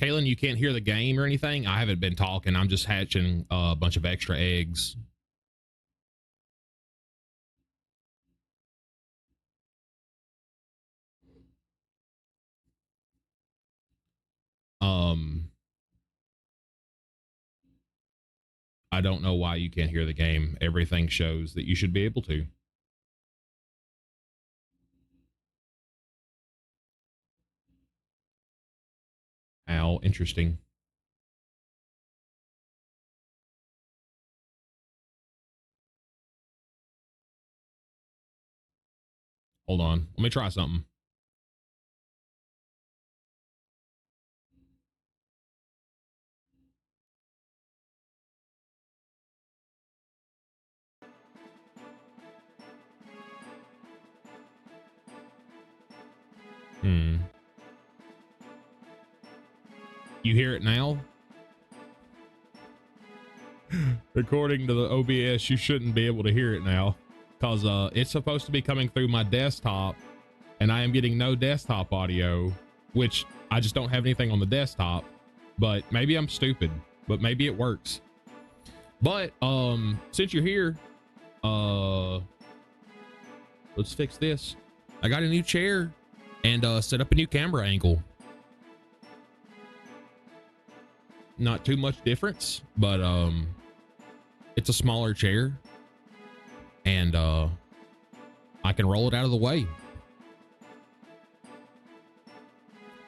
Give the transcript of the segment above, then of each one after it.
Kaylin, you can't hear the game or anything? I haven't been talking. I'm just hatching a bunch of extra eggs. I don't know why you can't hear the game. Everything shows that you should be able to. How interesting. Hold on. Let me try something. You hear it now? According to the OBS, you shouldn't be able to hear it now because it's supposed to be coming through my desktop and I am getting no desktop audio, which I just don't have anything on the desktop. But maybe I'm stupid, but maybe it works. But since you're here, let's fix this. I got a new chair and set up a new camera angle. Not too much difference, but it's a smaller chair and I can roll it out of the way.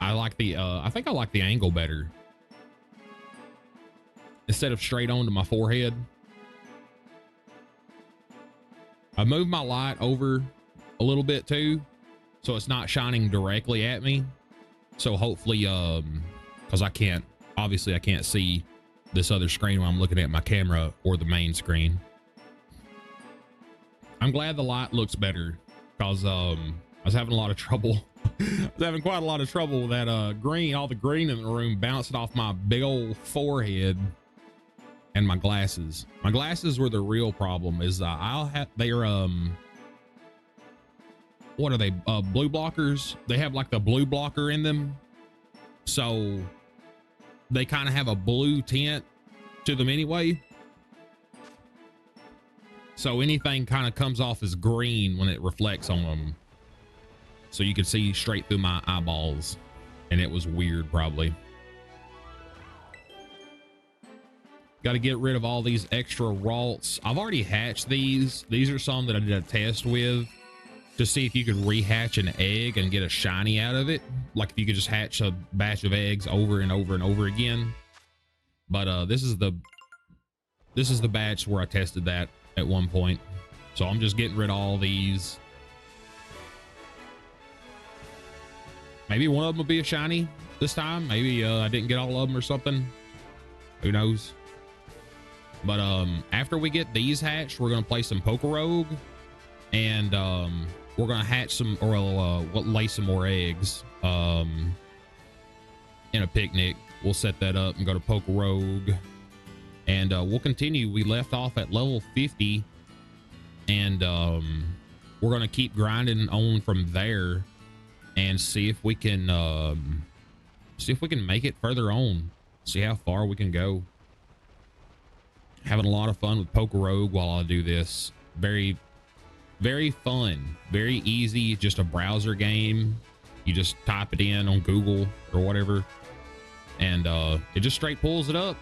I like the I think I like the angle better. Instead of straight onto my forehead. I moved my light over a little bit too, so it's not shining directly at me. So hopefully because obviously I can't see this other screen when I'm looking at my camera or the main screen. I'm glad the light looks better because I was having a lot of trouble. I was having quite a lot of trouble with that green, all the green in the room bouncing off my big old forehead and my glasses. My glasses were the real problem. Is they're what are they? Blue blockers. They have like the blue blocker in them, so they kind of have a blue tint to them anyway. So anything kind of comes off as green when it reflects on them. So you could see straight through my eyeballs. And it was weird, probably. Got to get rid of all these extra ralts. I've already hatched these. These are some that I did a test with to see if you could rehatch an egg and get a shiny out of it. Like if you could just hatch a batch of eggs over and over and over again. But this is the batch where I tested that at one point. So I'm just getting rid of all these. Maybe one of them will be a shiny this time. Maybe I didn't get all of them or something. Who knows? But after we get these hatched, we're gonna play some Poker Rogue, and we're gonna hatch some or lay some more eggs in a picnic. We'll set that up and go to Poker Rogue, and we'll continue. We left off at level 50, and we're gonna keep grinding on from there and see if we can make it further on. See how far we can go. Having a lot of fun with Poker Rogue while I do this. Very, very fun. Very easy. Just a browser game. You just type it in on Google or whatever, and it just straight pulls it up.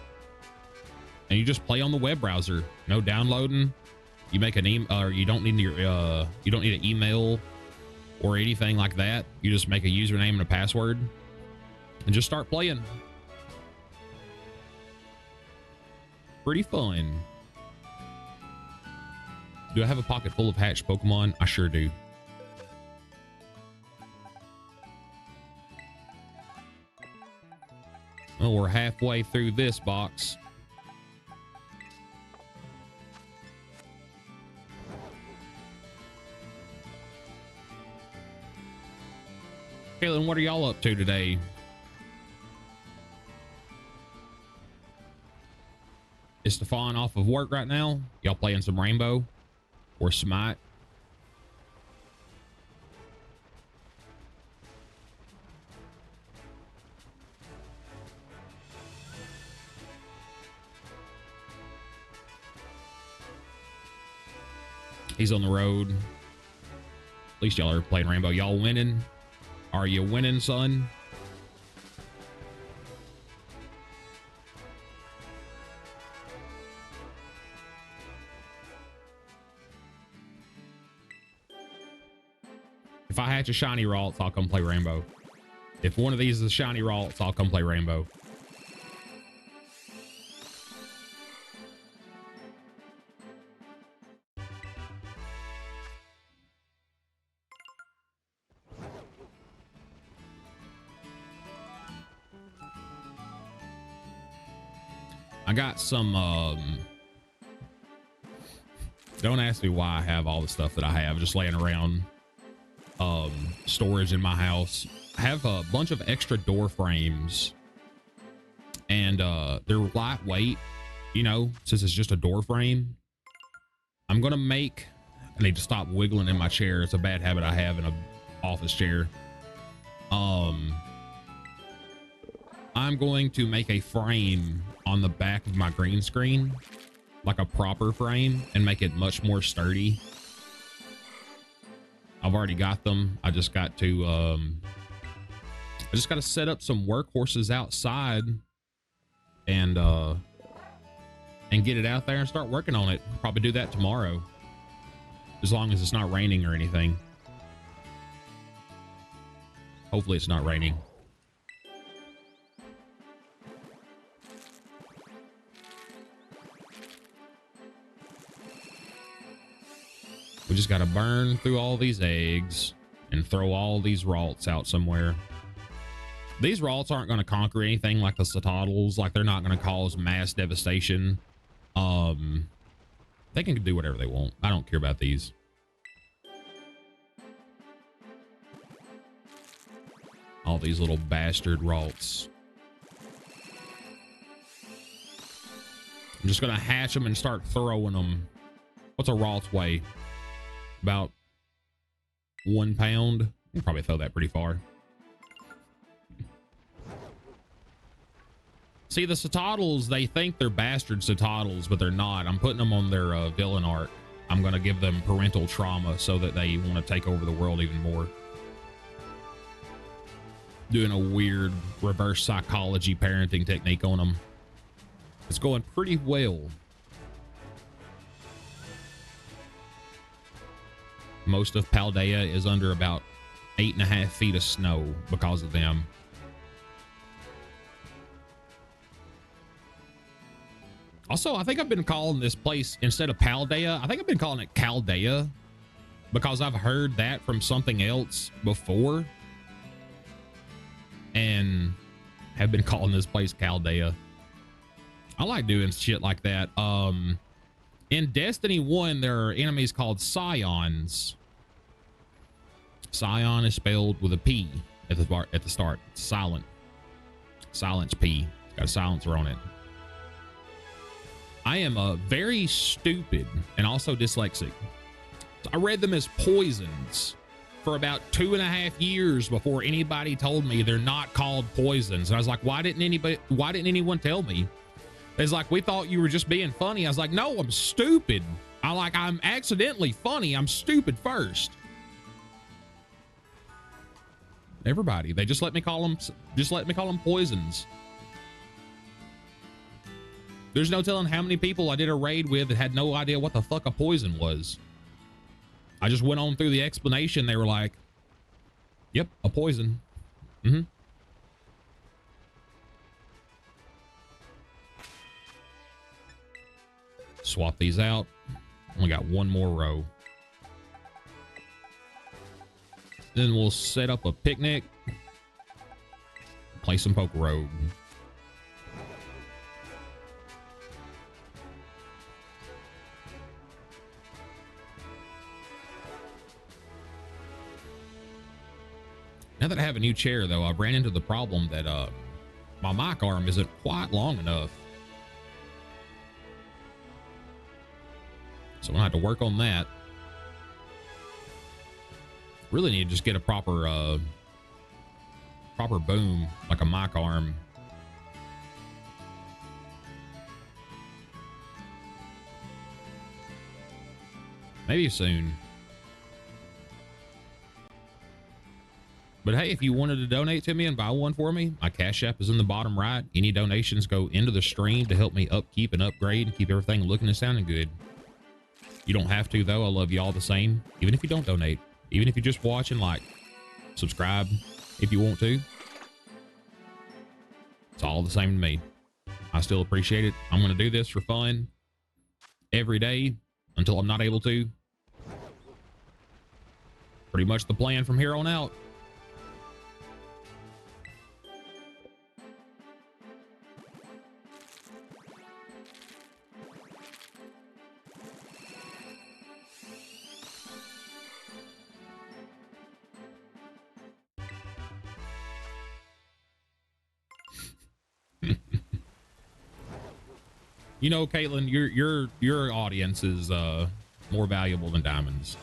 And you just play on the web browser. No downloading. You make an email, or you don't need an email or anything like that. You just make a username and a password and just start playing. Pretty fun. Do I have a pocket full of hatched Pokemon? I sure do. Well, we're halfway through this box. Kaylin, what are y'all up to today? Is Stefan off of work right now? Y'all playing some Rainbow or Smite? He's on the road. At least y'all are playing Rainbow. Y'all winning? Are you winning, son? If I hatch a shiny Ralts, I'll come play Rainbow. If one of these is a shiny Ralts, I'll come play Rainbow. I got some, don't ask me why I have all the stuff that I have just laying around, storage in my house. I have a bunch of extra door frames and, they're lightweight, you know, since it's just a door frame. I'm going to make, I need to stop wiggling in my chair. It's a bad habit I have in a office chair. I'm going to make a frame on the back of my green screen, like a proper frame, and make it much more sturdy. I've already got them. I just got to set up some workhorses outside and get it out there and start working on it. Probably do that tomorrow, as long as it's not raining or anything. Hopefully it's not raining. We just got to burn through all these eggs and throw all these Ralts out somewhere. These Ralts aren't going to conquer anything like the cetoddles. Like, they're not going to cause mass devastation. They can do whatever they want. I don't care about these. All these little bastard Ralts. I'm just going to hatch them and start throwing them. What's a Ralt weigh? About 1 pound. You can probably throw that pretty far. See, the cetoddles, they think they're bastard cetoddles, but they're not. I'm putting them on their villain arc. I'm going to give them parental trauma so that they want to take over the world even more. Doing a weird reverse psychology parenting technique on them. It's going pretty well. Most of Paldea is under about 8.5 feet of snow because of them. Also, I think I've been calling this place, instead of Paldea, I think I've been calling it Chaldea, because I've heard that from something else before and have been calling this place Chaldea. I like doing shit like that. In Destiny 1, there are enemies called Scions. Scion is spelled with a P at the start. It's silent. Silence P. It's got a silencer on it. I am very stupid and also dyslexic. I read them as poisons for about 2.5 years before anybody told me they're not called poisons. And I was like, why didn't anyone tell me? It's like, we thought you were just being funny. I was like, no, I'm stupid. I'm accidentally funny. I'm stupid first. Everybody, they just let me call them poisons. There's no telling how many people I did a raid with that had no idea what the fuck a poison was. I just went on through the explanation. They were like, yep, a poison. Mm-hmm. Swap these out. Only got one more row. Then we'll set up a picnic. Play some Poke Rogue. Now that I have a new chair, though, I ran into the problem that my mic arm isn't quite long enough. So I'm gonna have to work on that. Really need to just get a proper boom, like a mic arm. Maybe soon. But hey, if you wanted to donate to me and buy one for me, my Cash App is in the bottom right. Any donations go into the stream to help me upkeep and upgrade and keep everything looking and sounding good. You don't have to, though. I love you all the same. Even if you don't donate. Even if you just watch and like. Subscribe if you want to. It's all the same to me. I still appreciate it. I'm going to do this for fun every day until I'm not able to. Pretty much the plan from here on out. You know, Caitlin, your audience is more valuable than diamonds.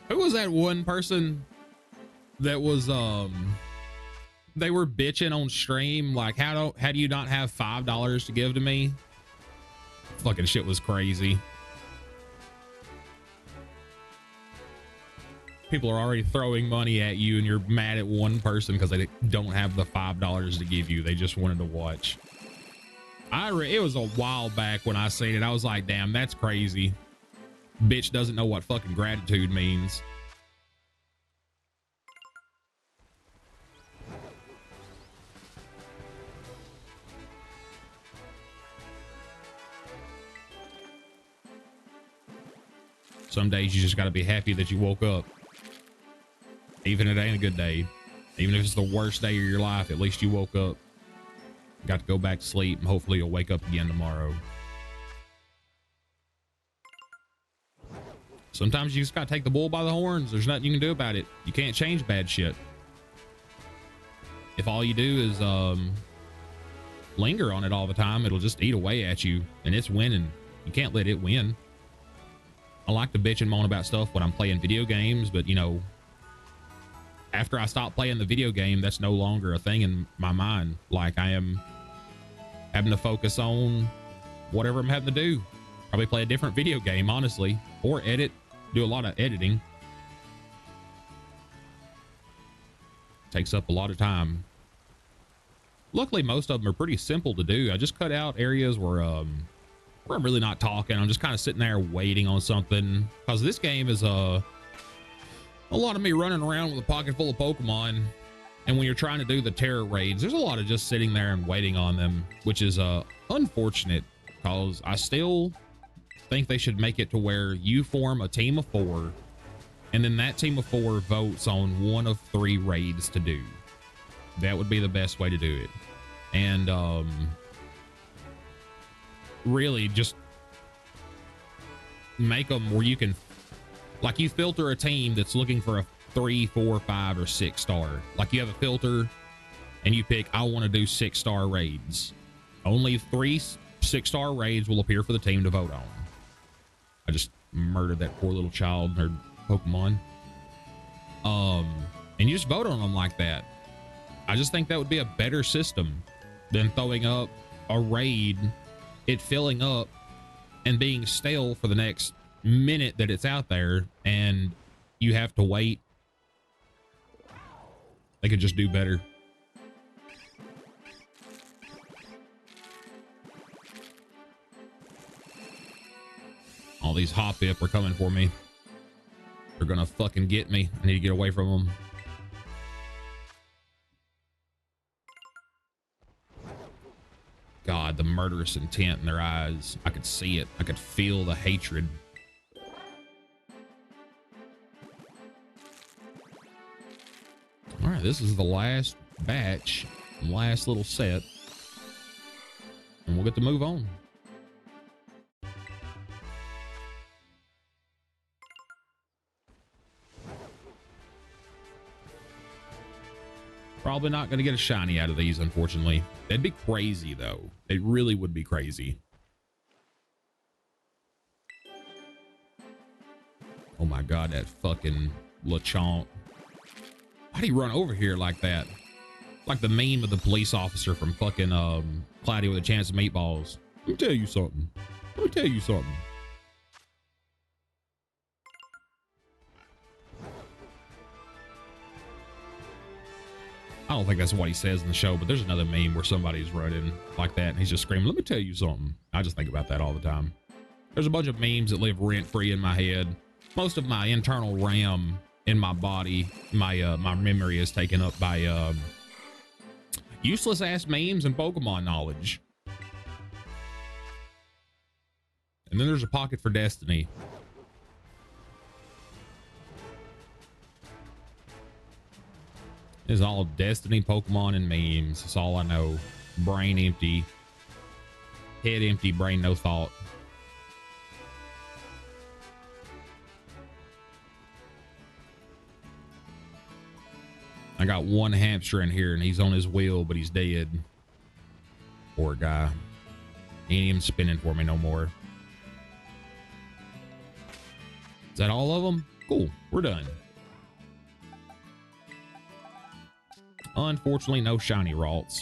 Who was that one person that was they were bitching on stream like how do you not have $5 to give to me? Fucking shit was crazy. People are already throwing money at you and you're mad at one person because they don't have the $5 to give you. They just wanted to watch. It was a while back when I seen it. I was like, damn, that's crazy. Bitch doesn't know what fucking gratitude means. Some days you just got to be happy that you woke up. Even if it ain't a good day. Even if it's the worst day of your life, at least you woke up. Got to go back to sleep, and hopefully you'll wake up again tomorrow. Sometimes you just got to take the bull by the horns. There's nothing you can do about it. You can't change bad shit. If all you do is linger on it all the time, it'll just eat away at you, and it's winning. You can't let it win. I like to bitch and moan about stuff when I'm playing video games, but, you know, after I stop playing the video game, that's no longer a thing in my mind. Like, I am having to focus on whatever I'm having to do. Probably play a different video game, honestly, or edit, do a lot of editing. Takes up a lot of time. Luckily, most of them are pretty simple to do. I just cut out areas where I'm really not talking. I'm just kind of sitting there waiting on something, because this game is a lot of me running around with a pocket full of Pokemon. And when you're trying to do the terror raids, there's a lot of just sitting there and waiting on them, which is unfortunate, because I still think they should make it to where you form a team of 4, and then that team of 4 votes on one of 3 raids to do. That would be the best way to do it. And really just make them where you can, like, you filter a team that's looking for a 3, 4, 5, or 6 star. Like, you have a filter and you pick, I want to do 6-star raids. Only 3 6-star raids will appear for the team to vote on. I just murdered that poor little child or Pokemon. And you just vote on them like that. I just think that would be a better system than throwing up a raid, it filling up and being stale for the next minute that it's out there, and you have to wait. They could just do better. All these Hoppip are coming for me. They're gonna fucking get me. I need to get away from them. God, the murderous intent in their eyes. I could see it. I could feel the hatred. All right, this is the last batch, last little set, and we'll get to move on. Probably not going to get a shiny out of these, unfortunately. That'd be crazy, though. It really would be crazy. Oh my God, that fucking Lechonk. Why'd he run over here like that? Like the meme of the police officer from fucking Cloudy with a Chance of Meatballs. Let me tell you something. Let me tell you something. I don't think that's what he says in the show, but there's another meme where somebody's running like that and he's just screaming, let me tell you something. I just think about that all the time. There's a bunch of memes that live rent-free in my head. Most of my internal RAM in my body, my memory is taken up by useless ass memes and Pokemon knowledge. And then there's a pocket for destiny. It's all destiny, Pokemon, and memes. That's all I know. Brain empty. Head empty, brain no thought. I got one hamster in here and he's on his wheel, but he's dead. Poor guy. He ain't even spinning for me no more. Is that all of them? Cool. We're done. Unfortunately, no shiny Ralts.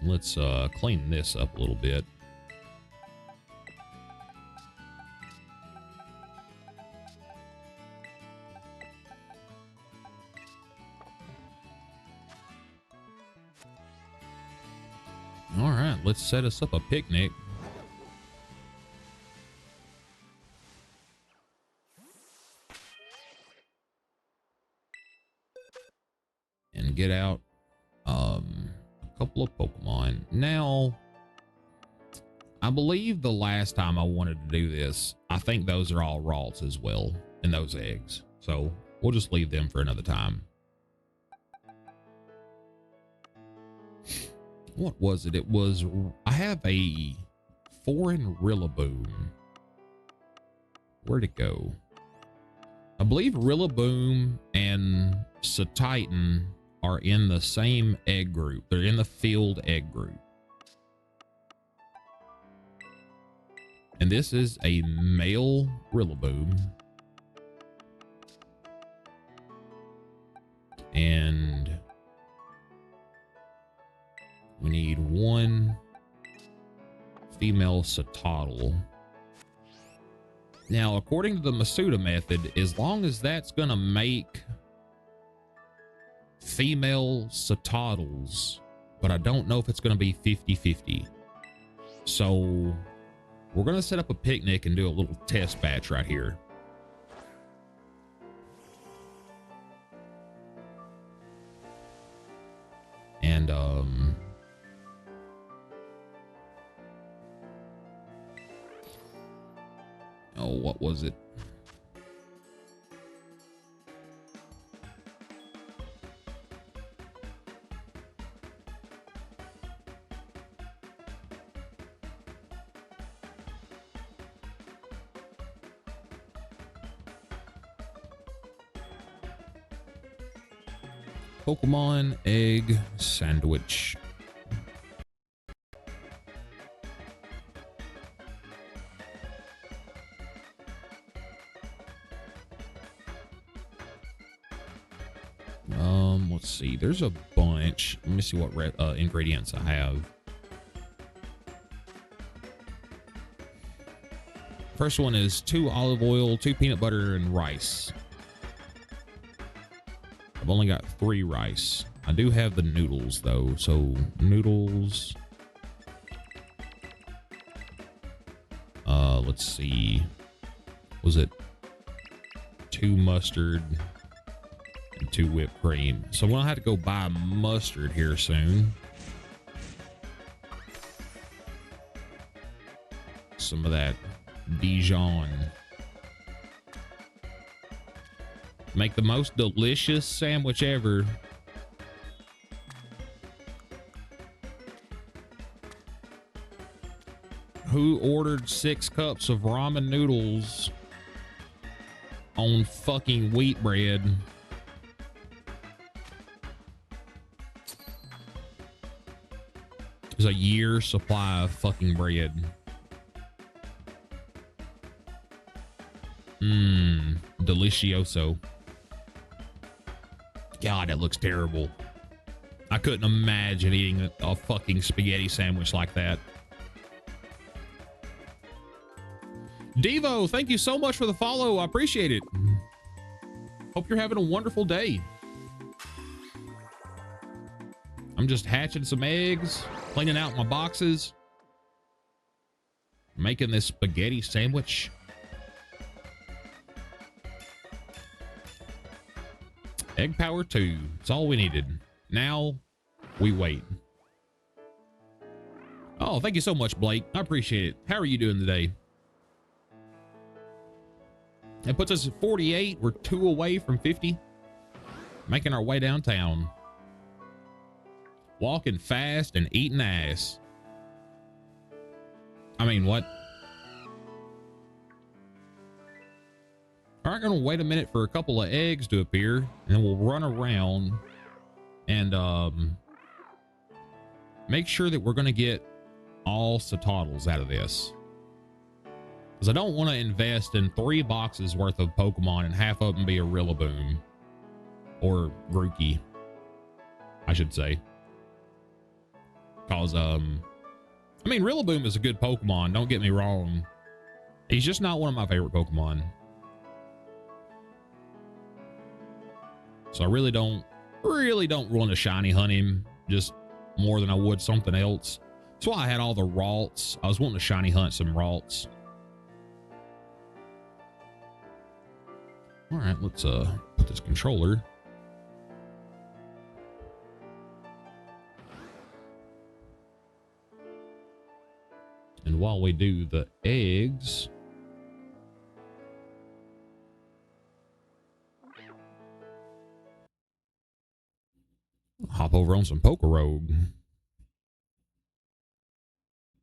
Let's clean this up a little bit. All right, let's set us up a picnic. And get out a couple of Pokemon. Now, I believe the last time I wanted to do this, I think those are all Ralts as well, and those eggs. So we'll just leave them for another time. What was it? It was, I have a foreign Rillaboom. Where'd it go? I believe Rillaboom and Cetoddle are in the same egg group. They're in the field egg group. And this is a male Rillaboom. And we need one female Cetoddle. Now, according to the Masuda method, as long as that's going to make female Cetoddles, but I don't know if it's going to be 50-50. So we're going to set up a picnic and do a little test batch right here. And, oh, what was it? Pokemon egg sandwich. Let's see. There's a bunch. Let me see what ingredients I have. First one is 2 olive oil, 2 peanut butter, and rice. I've only got 3 rice. I do have the noodles though. So noodles. Let's see. Was it 2 mustard and 2 whipped cream? So I'm gonna have to go buy mustard here soon. Some of that Dijon. Make the most delicious sandwich ever. Who ordered 6 cups of ramen noodles on fucking wheat bread? There's a year's supply of fucking bread. Mmm, delicioso. God, that looks terrible. I couldn't imagine eating a fucking spaghetti sandwich like that. Devo, thank you so much for the follow. I appreciate it. Hope you're having a wonderful day. I'm just hatching some eggs, cleaning out my boxes, making this spaghetti sandwich. Egg power 2. It's all we needed. Now we wait. Oh, thank you so much, Blake. I appreciate it. How are you doing today? It puts us at 48. We're 2 away from 50. Making our way downtown. Walking fast and eating ass. I mean, what? All right, gonna wait a minute for a couple of eggs to appear, and then we'll run around and make sure that we're gonna get all cetoddles out of this. Because I don't want to invest in 3 boxes worth of Pokemon and half of them be a Rillaboom. Or Grookey, I should say. Because, I mean, Rillaboom is a good Pokemon, don't get me wrong. He's just not one of my favorite Pokemon. So I really don't want to shiny hunt him just more than I would something else. That's why I had all the Ralts. I was wanting to shiny hunt some Ralts. All right, let's put this controller. And while we do the eggs, hop over on some Pokerogue.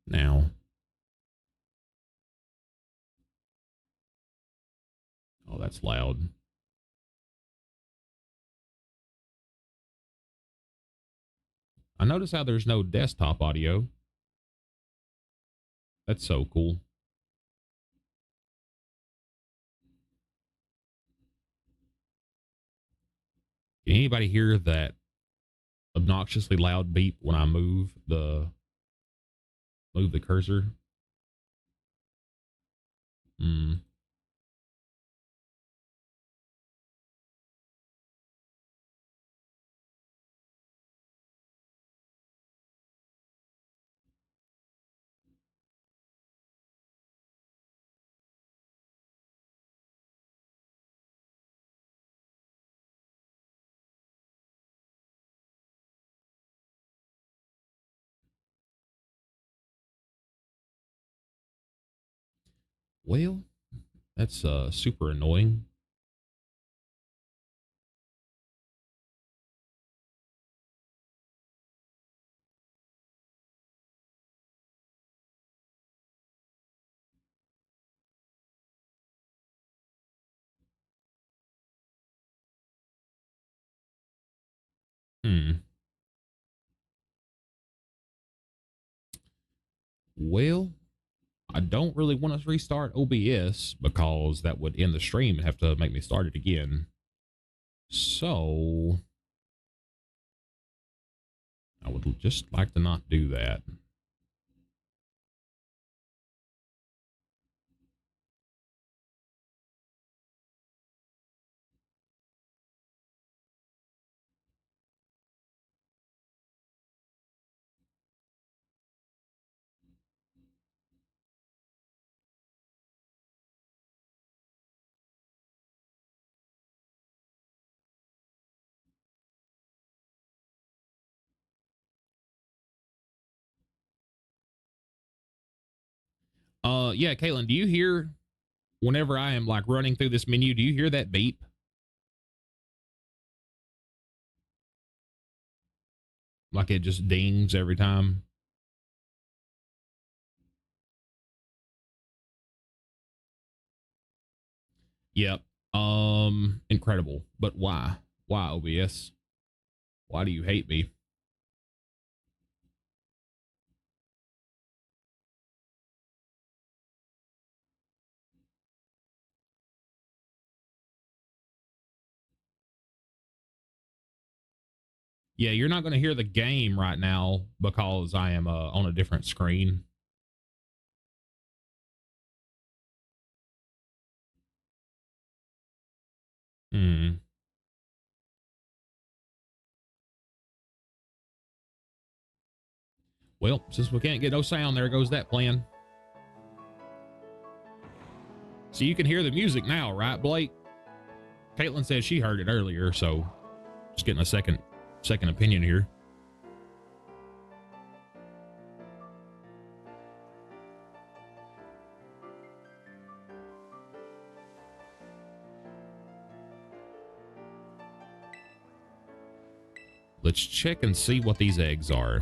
Now. Oh, that's loud. I notice how there's no desktop audio. That's so cool. Can anybody hear that obnoxiously loud beep when I move the cursor? Hmm. Well, that's super annoying. Hmm. Well, I don't really want to restart OBS because that would end the stream and have to make me start it again. So I would just like to not do that. Yeah, Caitlin, do you hear whenever I am like running through this menu, do you hear that beep? Like it just dings every time? Yep. Incredible. But why? Why, OBS? Why do you hate me? Yeah, you're not going to hear the game right now because I am on a different screen. Hmm. Well, since we can't get no sound, there goes that plan. So you can hear the music now, right, Blake? Caitlin said she heard it earlier, so just getting a second opinion here. Let's check and see what these eggs are.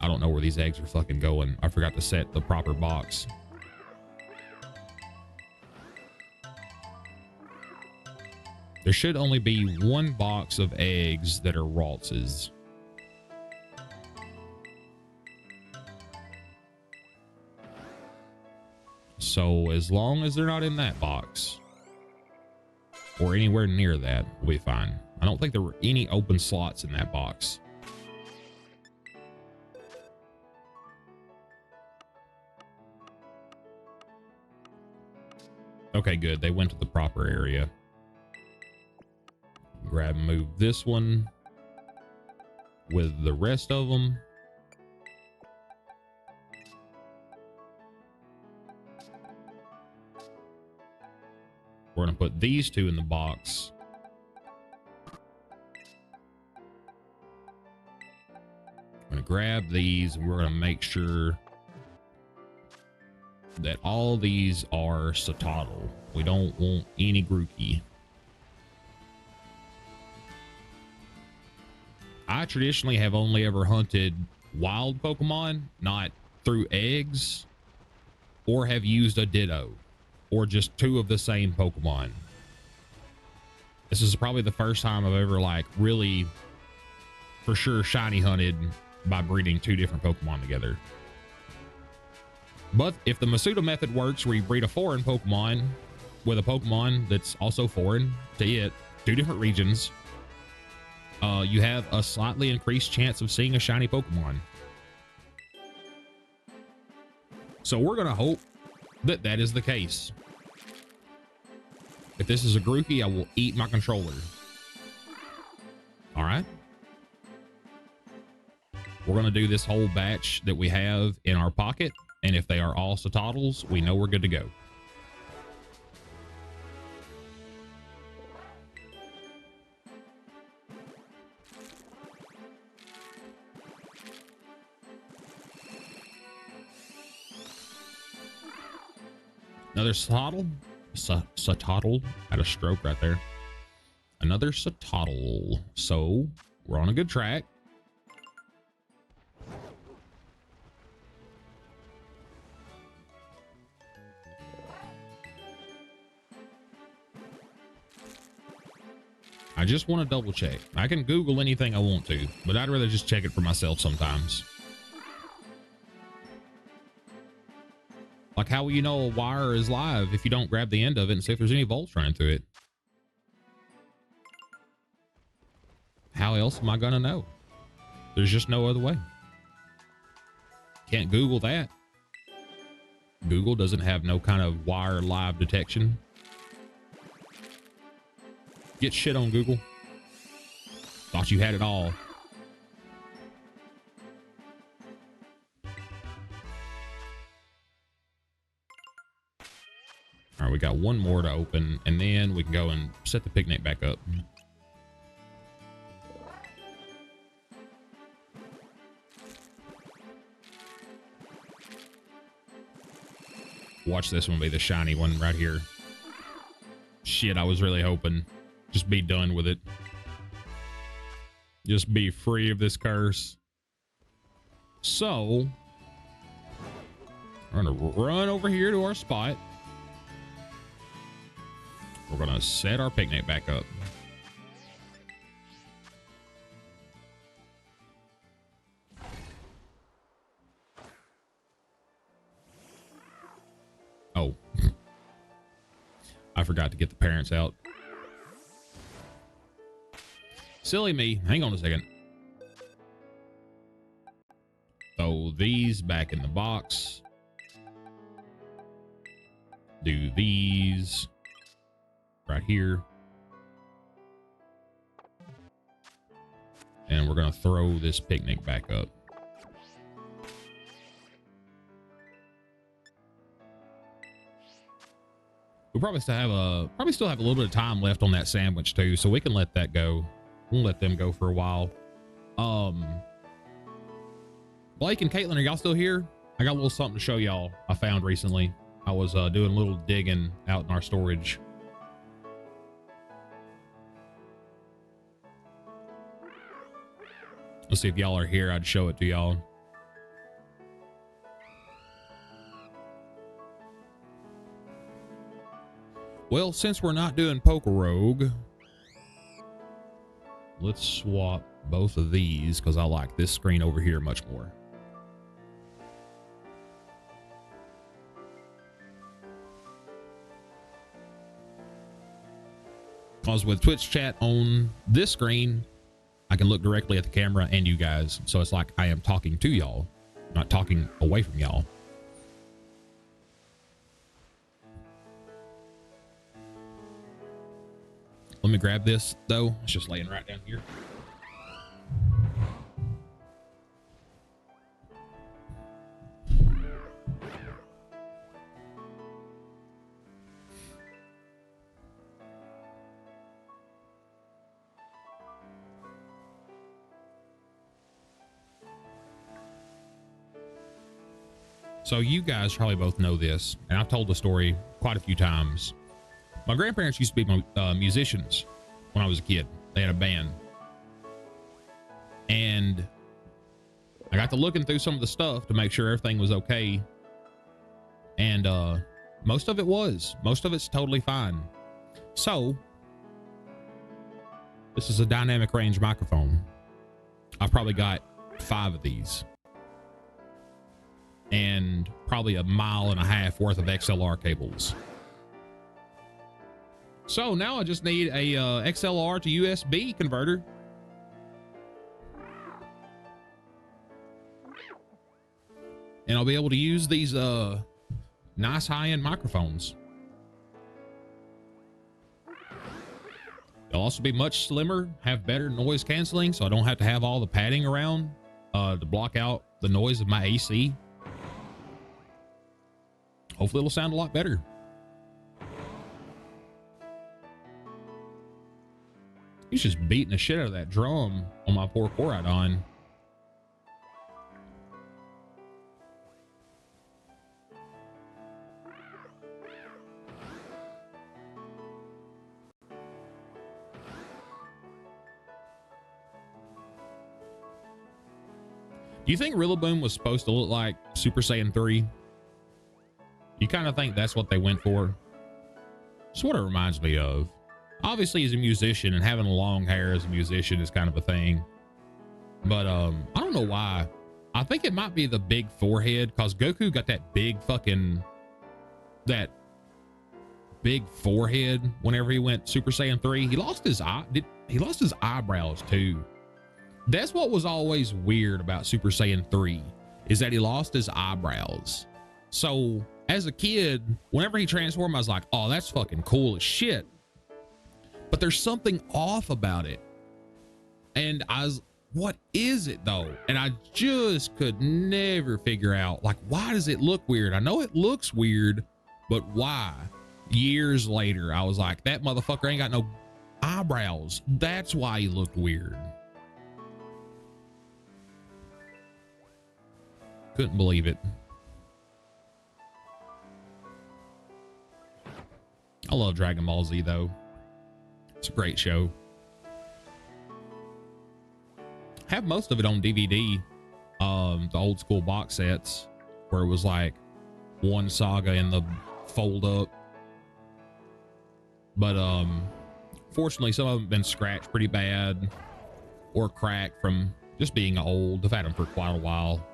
I don't know where these eggs are fucking going. I forgot to set the proper box. There should only be one box of eggs that are Raltz's. So as long as they're not in that box or anywhere near that, we'll be fine. I don't think there were any open slots in that box. Okay, good. They went to the proper area. Grab and move this one with the rest of them. We're going to put these two in the box. I'm going to grab these and we're going to make sure that all these are cetoddle. We don't want any Grookey. I traditionally have only ever hunted wild Pokemon, not through eggs, or have used a Ditto, or just two of the same Pokemon. This is probably the first time I've ever like really for sure shiny hunted by breeding two different Pokemon together. But if the Masuda method works where you breed a foreign Pokemon with a Pokemon that's also foreign to it, two different regions, you have a slightly increased chance of seeing a shiny Pokemon. So we're going to hope that that is the case. If this is a Grookey, I will eat my controller. All right. We're going to do this whole batch that we have in our pocket. And if they are all cetoddles, we know we're good to go. Another cetoddle. Cetoddle. Had a stroke right there. Another cetoddle. So we're on a good track. I just want to double check. I can Google anything I want to, but I'd rather just check it for myself sometimes. Like, how will you know a wire is live if you don't grab the end of it and see if there's any volts running through it? How else am I going to know? There's just no other way. Can't Google that. Google doesn't have no kind of wire live detection. Get shit on Google. Thought you had it all. All right, we got one more to open, and then we can go and set the picnic back up. Watch this one be the shiny one right here. Shit, I was really hoping. Just be done with it. Just be free of this curse. So, we're going to run over here to our spot. We're going to set our picnic back up. Oh. I forgot to get the parents out. Silly me. Hang on a second. Throw these back in the box. Do these right here. And we're going to throw this picnic back up. We probably still have a little bit of time left on that sandwich too, so we can let that go. We'll let them go for a while. Blake and Caitlin, are y'all still here? I got a little something to show y'all I found recently. I was doing a little digging out in our storage. Let's see if y'all are here. I'd show it to y'all. Well, since we're not doing Poker Rogue, let's swap both of these because I like this screen over here much more. Because with Twitch chat on this screen, I can look directly at the camera and you guys. So it's like I am talking to y'all, not talking away from y'all. Let me grab this though. It's just laying right down here. So you guys probably both know this, and I've told the story quite a few times. My grandparents used to be musicians when I was a kid. They had a band. And I got to looking through some of the stuff to make sure everything was okay. And most of it's totally fine. So this is a dynamic range microphone. I've probably got 5 of these. And probably 1.5 miles worth of XLR cables. So now I just need a XLR to USB converter. And I'll be able to use these nice high-end microphones. They'll also be much slimmer, have better noise canceling, so I don't have to have all the padding around to block out the noise of my AC. Hopefully it'll sound a lot better. He's just beating the shit out of that drum on my poor Coridon. Do you think Rillaboom was supposed to look like Super Saiyan 3? You kind of think that's what they went for? It's what it reminds me of. Obviously, he's a musician, and having long hair as a musician is kind of a thing. But I don't know why. I think it might be the big forehead, because Goku got that big forehead whenever he went Super Saiyan 3. He lost his eyebrows too. That's what was always weird about Super Saiyan 3, is that he lost his eyebrows. So as a kid, whenever he transformed, I was like, oh, that's fucking cool as shit. But there's something off about it. And I was, what is it though? And I just could never figure out, like, why does it look weird? I know it looks weird, but why? Years later, I was like, that motherfucker ain't got no eyebrows. That's why he looked weird. Couldn't believe it. I love Dragon Ball Z though. It's a great show. Have most of it on DVD. The old school box sets where it was like one saga in the fold up. But fortunately, some of them have been scratched pretty bad or cracked from just being old. I've had them for quite a while.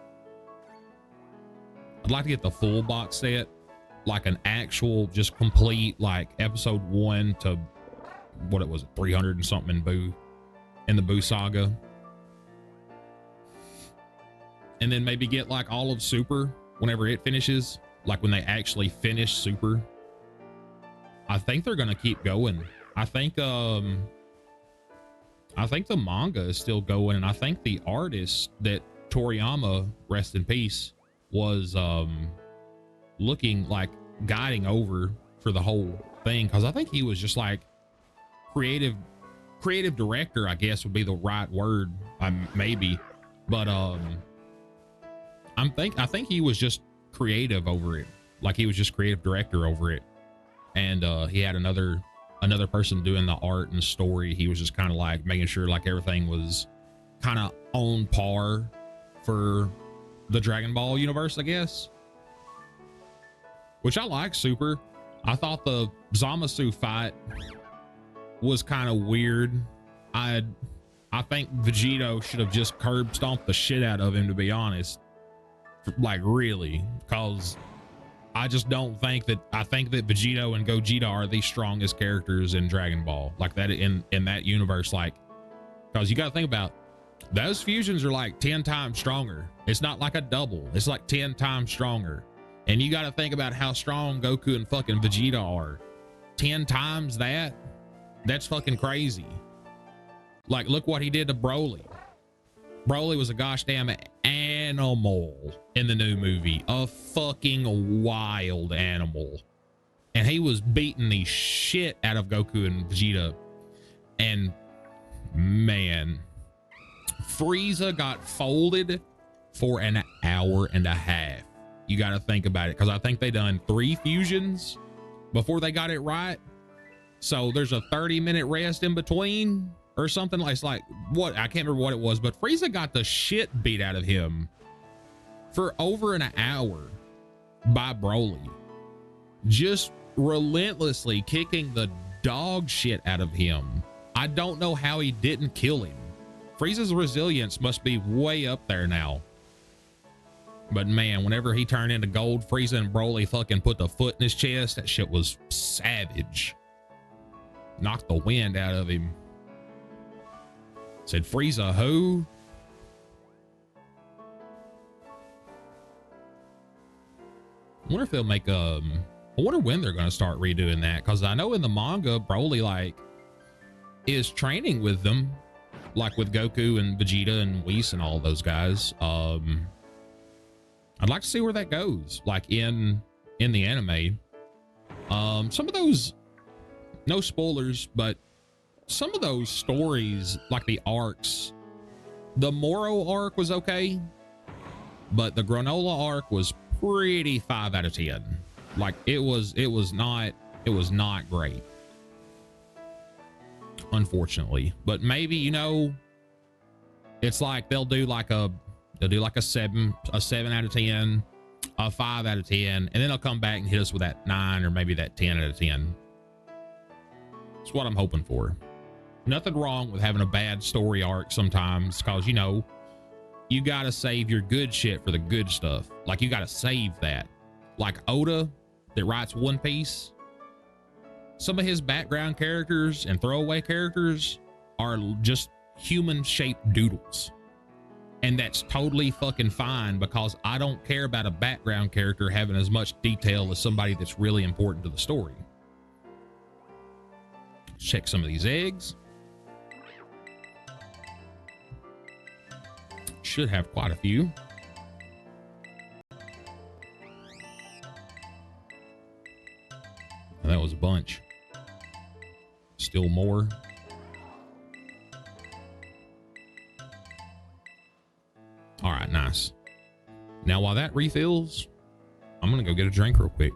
I'd like to get the full box set like an actual, just complete, like episode 1 to what it was, 300 and something in the Boo saga. And then maybe get like all of Super whenever it finishes, like when they actually finish Super. I think they're going to keep going. I think the manga is still going, and I think the artist that Toriyama, rest in peace, was looking like guiding over for the whole thing, because I think he was just like creative director, I guess would be the right word, maybe, but I think he was just creative over it, like he was just creative director over it, and he had another person doing the art and story. He was just kind of like making sure like everything was kind of on par for the Dragon Ball universe, I guess, which I like Super. I thought the Zamasu fight was kind of weird. I think Vegito should have just curb stomped the shit out of him, to be honest, like really, because I just don't think that, I think that Vegito and Gogeta are the strongest characters in Dragon Ball, like that in that universe, like, because you got to think about those fusions are like 10 times stronger. It's not like a double, it's like 10 times stronger. And you got to think about how strong Goku and fucking Vegeta are. 10 times that, that's fucking crazy. Like, look what he did to Broly. Broly was a gosh damn animal in the new movie, a fucking wild animal, and he was beating the shit out of Goku and Vegeta. And man, Frieza got folded for an hour and a half. You got to think about it, because I think they done 3 fusions before they got it right, so there's a 30-minute rest in between or something. It's like, what, I can't remember what it was, but Frieza got the shit beat out of him for over an hour by Broly, just relentlessly kicking the dog shit out of him. I don't know how he didn't kill him. Frieza's resilience must be way up there now. But man, whenever he turned into Gold Frieza and Broly fucking put the foot in his chest, that shit was savage. Knocked the wind out of him. Said, Frieza who? I wonder if they'll make I wonder when they're going to start redoing that, because I know in the manga Broly like is training with them, like with Goku and Vegeta and Whis and all those guys. I'd like to see where that goes, like in the anime. Some of those, no spoilers, but some of those stories, like the arcs, the Moro arc was okay, but the Granola arc was pretty 5 out of 10. Like it was not great, unfortunately. But maybe, you know, it's like they'll do like a 7 out of 10, a 5 out of 10, and then they'll come back and hit us with that 9 or maybe that 10 out of 10. That's what I'm hoping for. Nothing wrong with having a bad story arc sometimes, because, you know, you got to save your good shit for the good stuff. Like, you got to save that. Like Oda that writes One Piece, some of his background characters and throwaway characters are just human shaped doodles. And that's totally fucking fine, because I don't care about a background character having as much detail as somebody that's really important to the story. Check some of these eggs. Should have quite a few. And that was a bunch. Still more. All right, nice. Now, while that refills, I'm going to go get a drink real quick.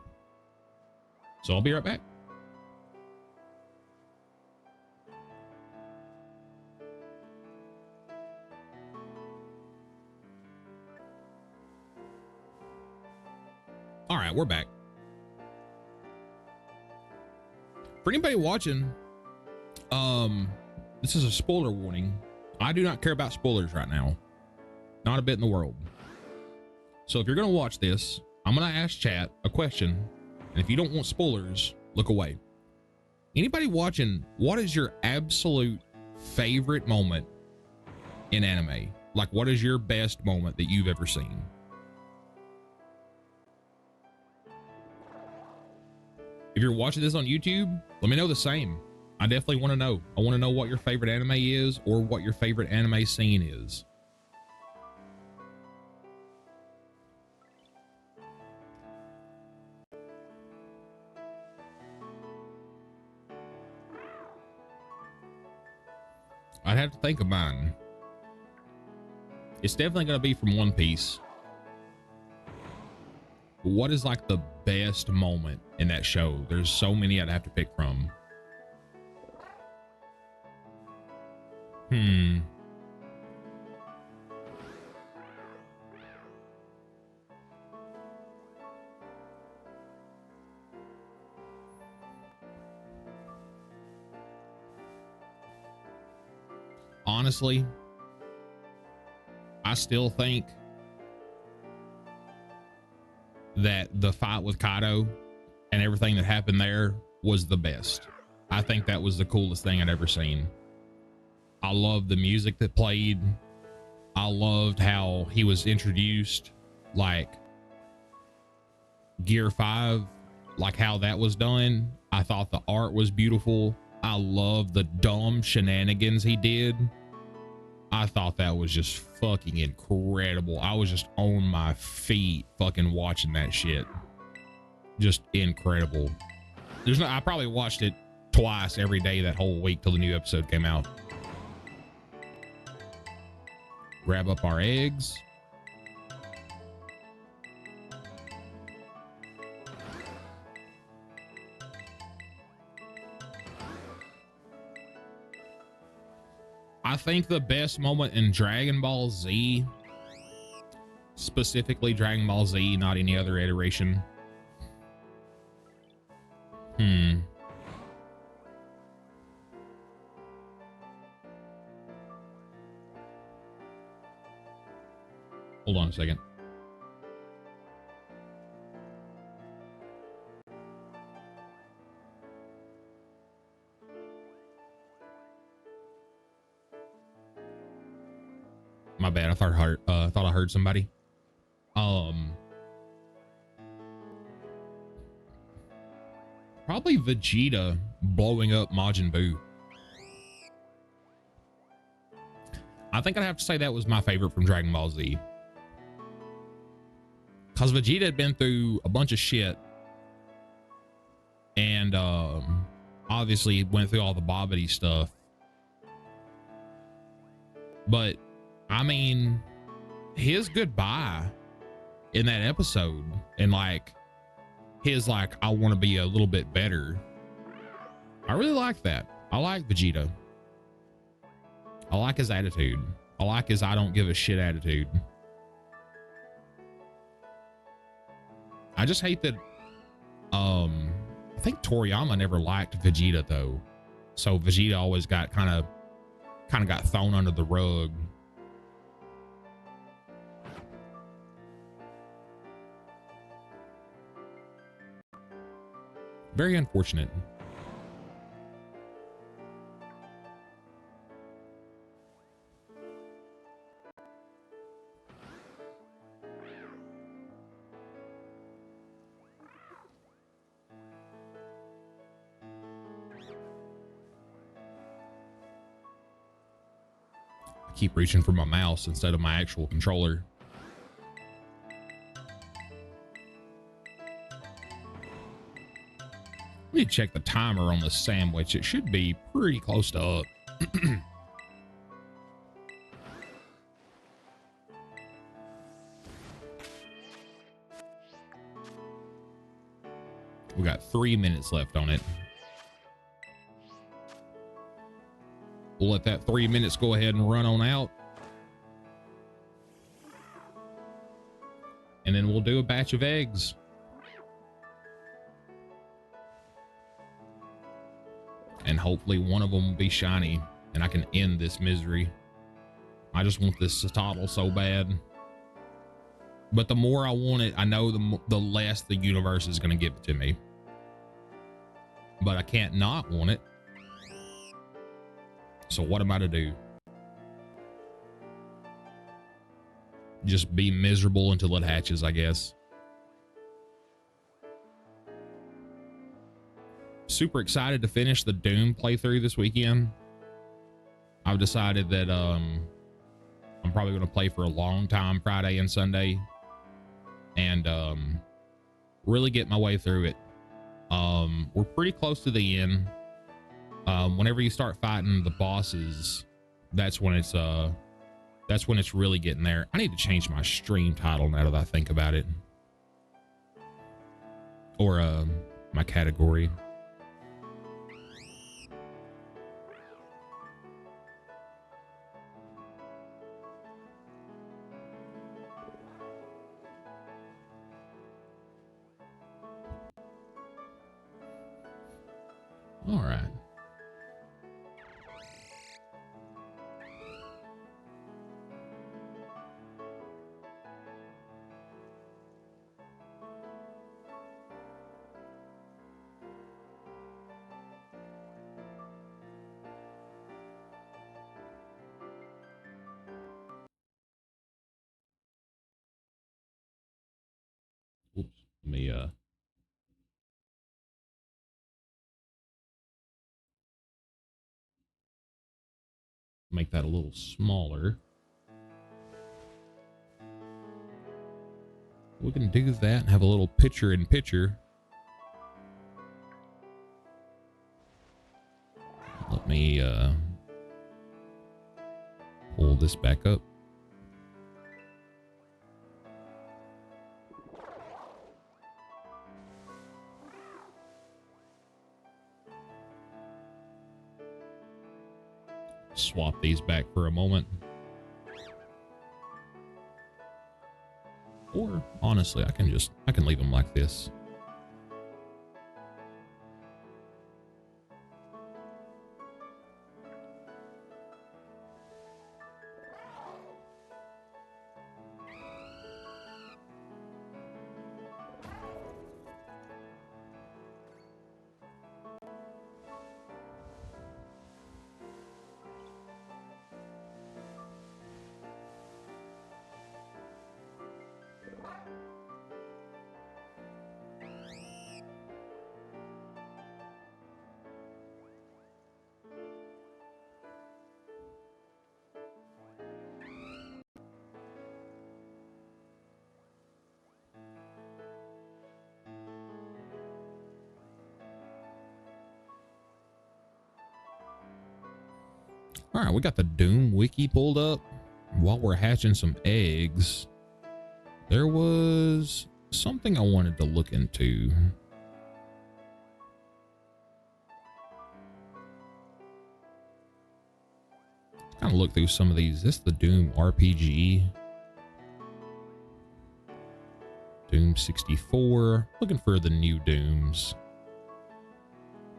So I'll be right back. All right, we're back. For anybody watching, this is a spoiler warning. I do not care about spoilers right now. Not a bit in the world. So if you're going to watch this, I'm going to ask chat a question, And if you don't want spoilers, look away. Anybody watching, what is your absolute favorite moment in anime? Like, what is your best moment that you've ever seen? If you're watching this on YouTube, let me know the same. I definitely want to know. I want to know what your favorite anime is or what your favorite anime scene is. I'd have to think of mine. It's definitely going to be from One Piece. But what is like the best moment in that show? There's so many I'd have to pick from. Honestly, I still think that the fight with Kaido and everything that happened there was the best. I think that was the coolest thing I'd ever seen. I loved the music that played. I loved how he was introduced, like Gear 5, like how that was done. I thought the art was beautiful. I loved the dumb shenanigans he did. I thought that was just fucking incredible. I was just on my feet fucking watching that shit. Just incredible. I probably watched it twice every day that whole week till the new episode came out. Grab up our eggs. I think the best moment in Dragon Ball Z, specifically Dragon Ball Z, not any other iteration. Hold on a second. My bad. I thought I heard somebody. Probably Vegeta blowing up Majin Buu. I think I'd have to say that was my favorite from Dragon Ball Z. Because Vegeta had been through a bunch of shit. And obviously went through all the Bobbity stuff. But I mean, his goodbye in that episode and like his like, I want to be a little bit better. I really like that. I like Vegeta. I like his attitude. I like his I don't give a shit attitude. I just hate that I think Toriyama never liked Vegeta though. So Vegeta always got kind of got thrown under the rug. Very unfortunate. I keep reaching for my mouse instead of my actual controller. Let me check the timer on the sandwich. It should be pretty close to up. We got 3 minutes left on it. We'll let that 3 minutes go ahead and run on out. And then we'll do a batch of eggs. And hopefully one of them will be shiny and I can end this misery. I just want this cetoddle so bad. But the more I want it, I know the less the universe is going to give it to me. But I can't not want it. So what am I to do? Just be miserable until it hatches, I guess. Super excited to finish the Doom playthrough this weekend. I've decided that I'm probably going to play for a long time Friday and Sunday and really get my way through it. We're pretty close to the end. Whenever you start fighting the bosses, that's when it's really getting there. I need to change my stream title now that I think about it. Or my category. All right. Oops. Let me make that a little smaller. We can do that and have a little picture in picture. Let me pull this back up. Swap these back for a moment. Or honestly, I can leave them like this. All right, we got the Doom wiki pulled up. While we're hatching some eggs, there was something I wanted to look into. Kind of look through some of these. This is the Doom RPG. Doom 64. Looking for the new Dooms.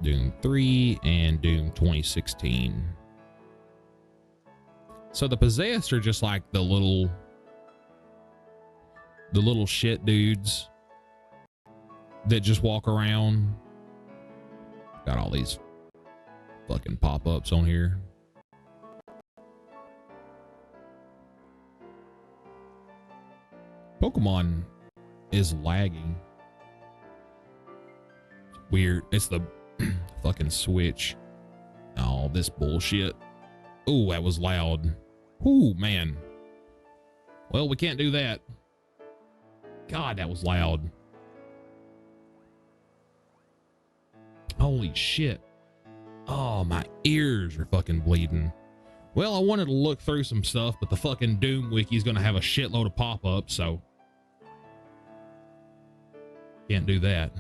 Doom 3 and Doom 2016. So the possessed are just like the little shit dudes that just walk around. Got all these fucking pop-ups on here. Pokemon is lagging. It's weird. It's the fucking Switch. All this bullshit. Oh, that was loud. Ooh, man. Well, we can't do that. God, that was loud. Holy shit. Oh, my ears are fucking bleeding. Well, I wanted to look through some stuff, but the fucking Doom wiki is going to have a shitload of pop-ups, so can't do that.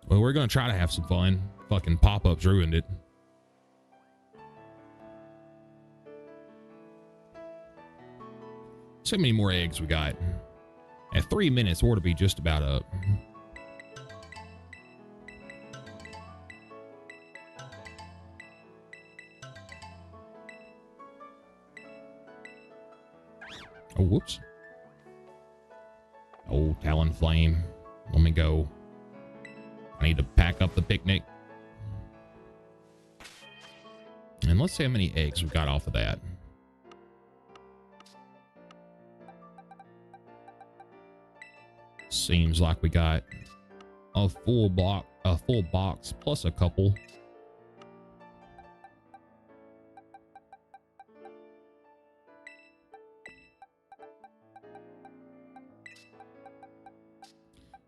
Well, we're going to try to have some fun. Fucking pop-ups ruined it. See how many more eggs we got. At 3 minutes, we're to be just about up. Oh, whoops. Oh, Talon Flame. Let me go. I need to pack up the picnic. And let's see how many eggs we got off of that. Seems like we got a full box plus a couple.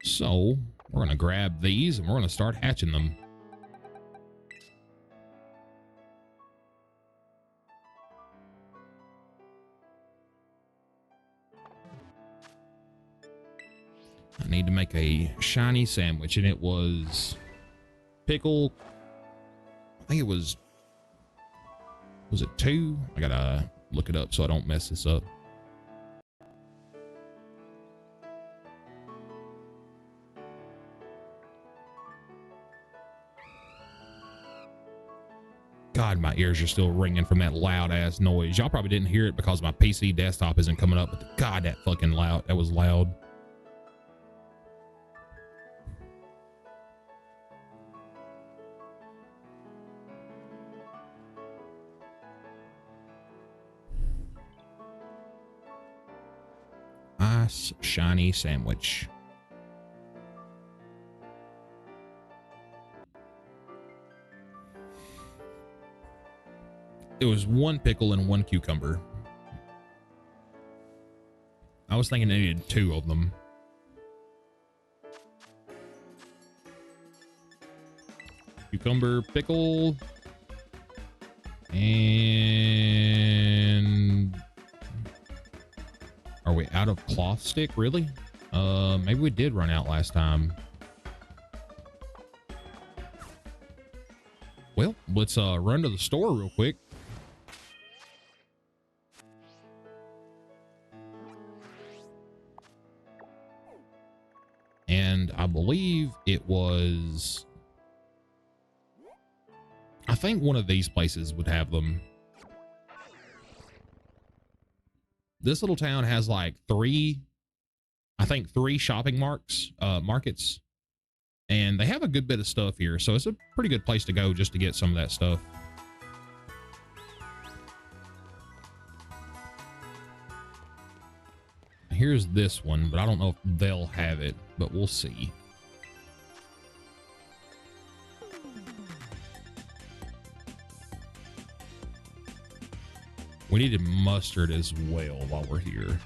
So we're going to grab these and we're going to start hatching them. I need to make a shiny sandwich, and it was pickle. I think it was it 2? I gotta look it up so I don't mess this up. God, my ears are still ringing from that loud ass noise. Y'all probably didn't hear it because my PC desktop isn't coming up, but God, that fucking loud. That was loud. Nice shiny sandwich. It was 1 pickle and 1 cucumber. I was thinking I needed 2 of them. Cucumber, pickle, and are we out of cloth stick? Really? Maybe we did run out last time. Well, let's run to the store real quick. And I believe it was, I think one of these places would have them. This little town has like 3 shopping markets, and they have a good bit of stuff here. So it's a pretty good place to go just to get some of that stuff. Here's this one, but I don't know if they'll have it, but we'll see. We needed mustard as well while we're here.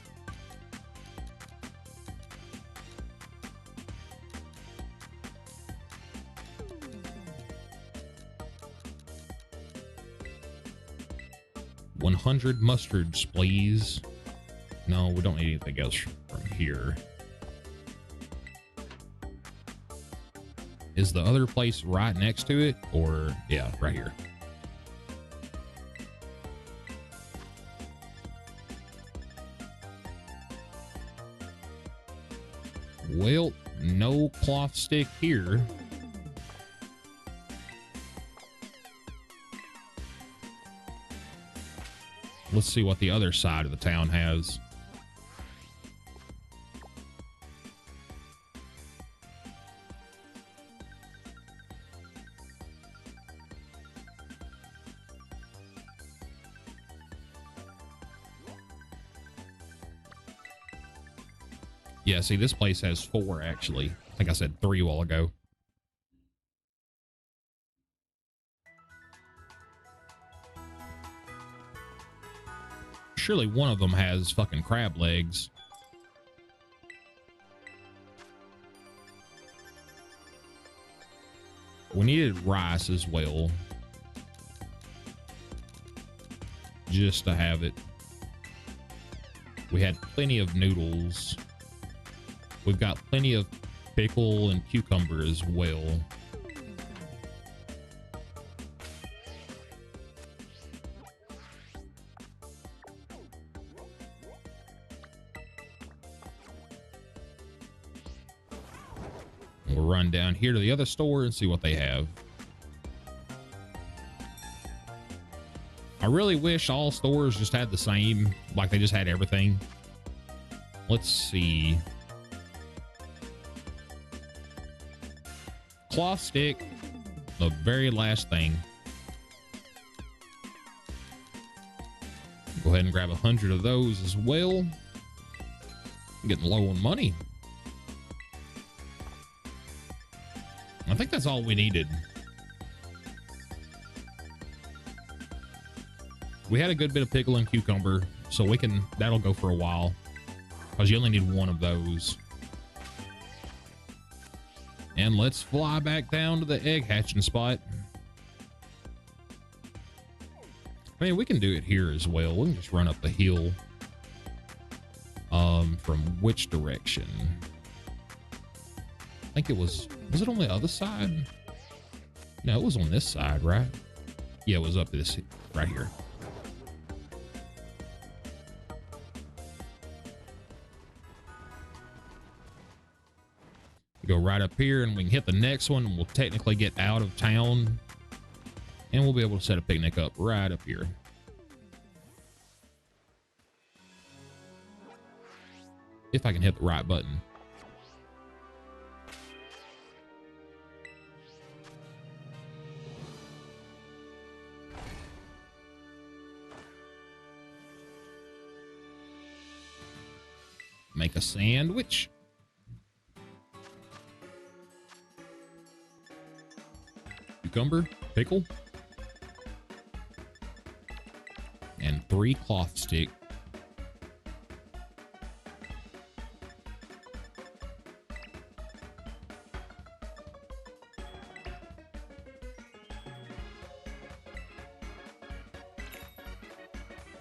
$100 mustards, please. No, we don't need anything else from here. Is the other place right next to it? Or, yeah, right here. Well, no cloth stick here. Let's see what the other side of the town has. Yeah, see, this place has 4, actually. I think I said 3 a while ago. Surely one of them has fucking crab legs. We needed rice as well, just to have it. We had plenty of noodles. We've got plenty of pickle and cucumber as well. We'll run down here to the other store and see what they have. I really wish all stores just had the same, like they just had everything. Let's see. Cloth stick, the very last thing. Go ahead and grab 100 of those as well. I'm getting low on money. I think that's all we needed. We had a good bit of pickle and cucumber, so that'll go for a while, because you only need one of those. And let's fly back down to the egg hatching spot. I mean, we can do it here as well. We can just run up the hill. From which direction? I think it was it on the other side? No, it was on this side, right? Yeah, it was up this right here. Go right up here and we can hit the next one and we'll technically get out of town and we'll be able to set a picnic up right up here. If I can hit the right button. Make a sandwich. Cucumber, pickle, and 3 cloth stick.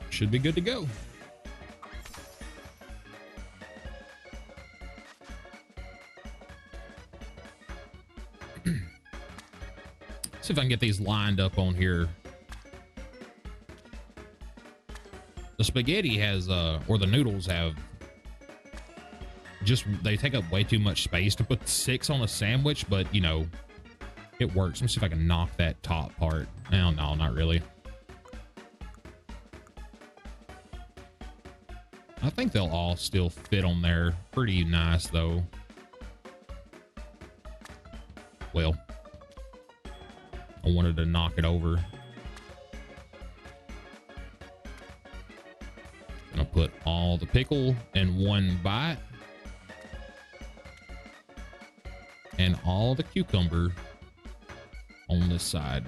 Should be good to go. See if I can get these lined up on here. The spaghetti has, or the noodles have, they take up way too much space to put 6 on a sandwich, but you know, it works. Let me see if I can knock that top part. No, not really. I think they'll all still fit on there. Pretty nice though. Well, I wanted to knock it over. Gonna put all the pickle in one bite. And all the cucumber on this side.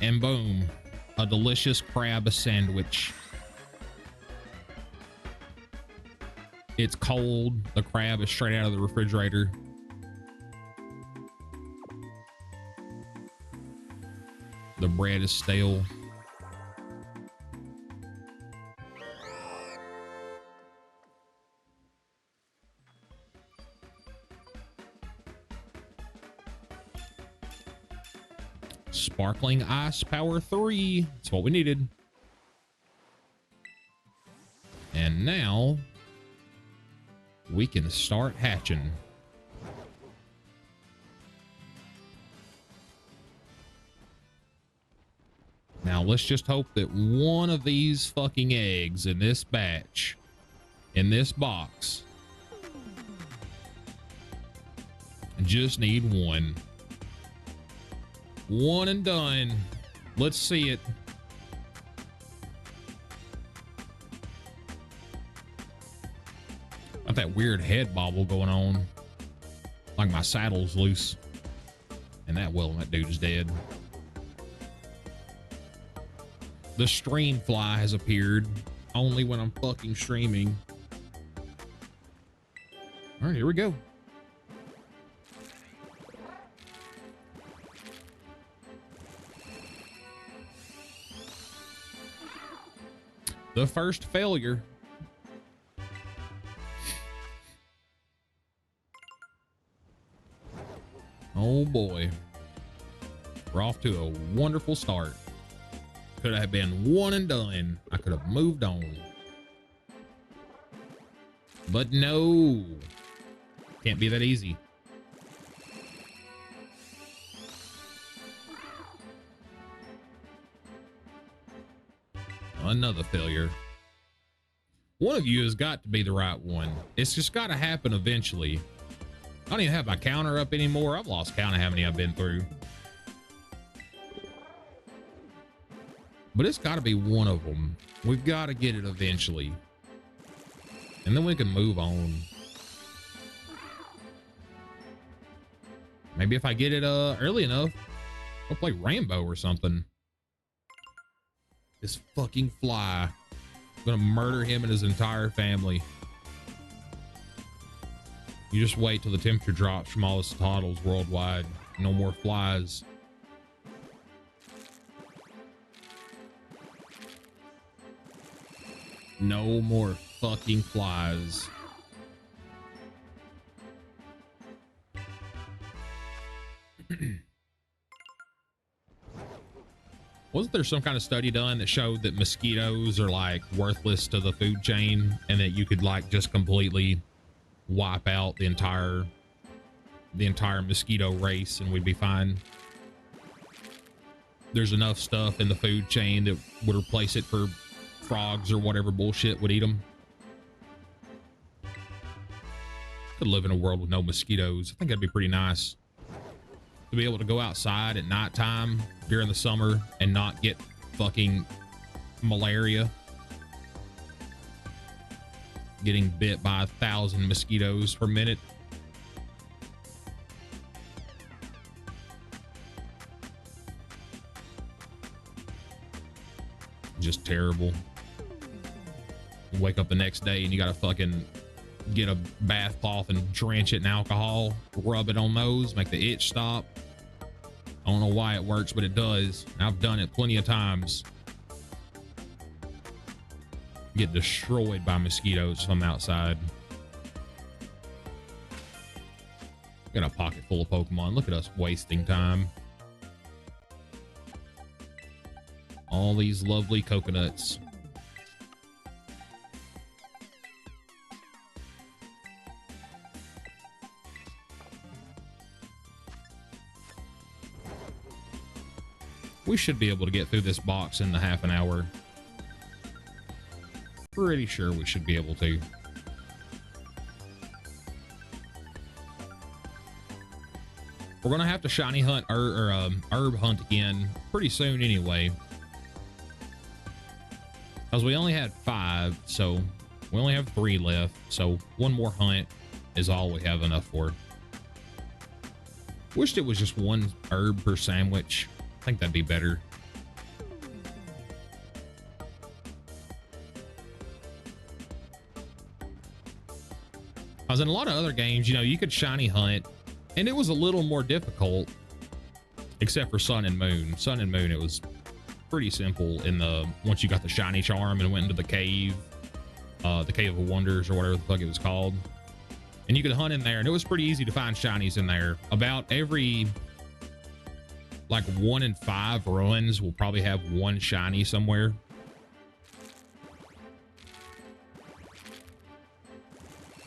And boom, a delicious crab sandwich. It's cold. The crab is straight out of the refrigerator. The bread is stale. Sparkling ice power 3. That's what we needed. And now we can start hatching. Now let's just hope that one of these fucking eggs in this batch, in this box, I just need one. One and done. Let's see it. Got that weird head bobble going on. Like my saddle's loose. And that dude is dead. The stream fly has appeared. Only when I'm fucking streaming. All right, here we go. The first failure. Oh boy. We're off to a wonderful start. Could have been one and done. I could have moved on. But no. Can't be that easy. Another failure. One of you has got to be the right one. It's just got to happen eventually. I don't even have my counter up anymore. I've lost count of how many I've been through. But it's got to be one of them. We've got to get it eventually. And then we can move on. Maybe if I get it early enough, I'll play Rainbow or something. This fucking fly. I'm gonna murder him and his entire family. You just wait till the temperature drops from all the cetoddles worldwide. No more flies. No more fucking flies. Wasn't there some kind of study done that showed that mosquitoes are like worthless to the food chain and that you could like just completely wipe out the entire mosquito race and we'd be fine? There's enough stuff in the food chain that would replace it for frogs or whatever bullshit would eat them. Could live in a world with no mosquitoes. I think that'd be pretty nice. To be able to go outside at nighttime during the summer and not get fucking malaria. Getting bit by 1,000 mosquitoes per minute. Just terrible. You wake up the next day and you gotta fucking get a bath cloth and drench it in alcohol, rub it on those, make the itch stop. I don't know why it works, but it does. I've done it plenty of times. Get destroyed by mosquitoes from outside. Got a pocket full of Pokemon. Look at us wasting time. All these lovely coconuts. We should be able to get through this box in the half an hour. Pretty sure we should be able to. We're gonna have to shiny hunt or herb hunt again pretty soon anyway. Because we only had 5, so we only have 3 left. So one more hunt is all we have enough for. Wished it was just 1 herb per sandwich. I think that'd be better. Because in a lot of other games, you know, you could shiny hunt and it was a little more difficult, except for Sun and Moon. Sun and Moon, it was pretty simple in the, once you got the shiny charm and went into the cave of wonders or whatever the fuck it was called. And you could hunt in there and it was pretty easy to find shinies in there. About every, like 1 in 5 runs will probably have 1 shiny somewhere.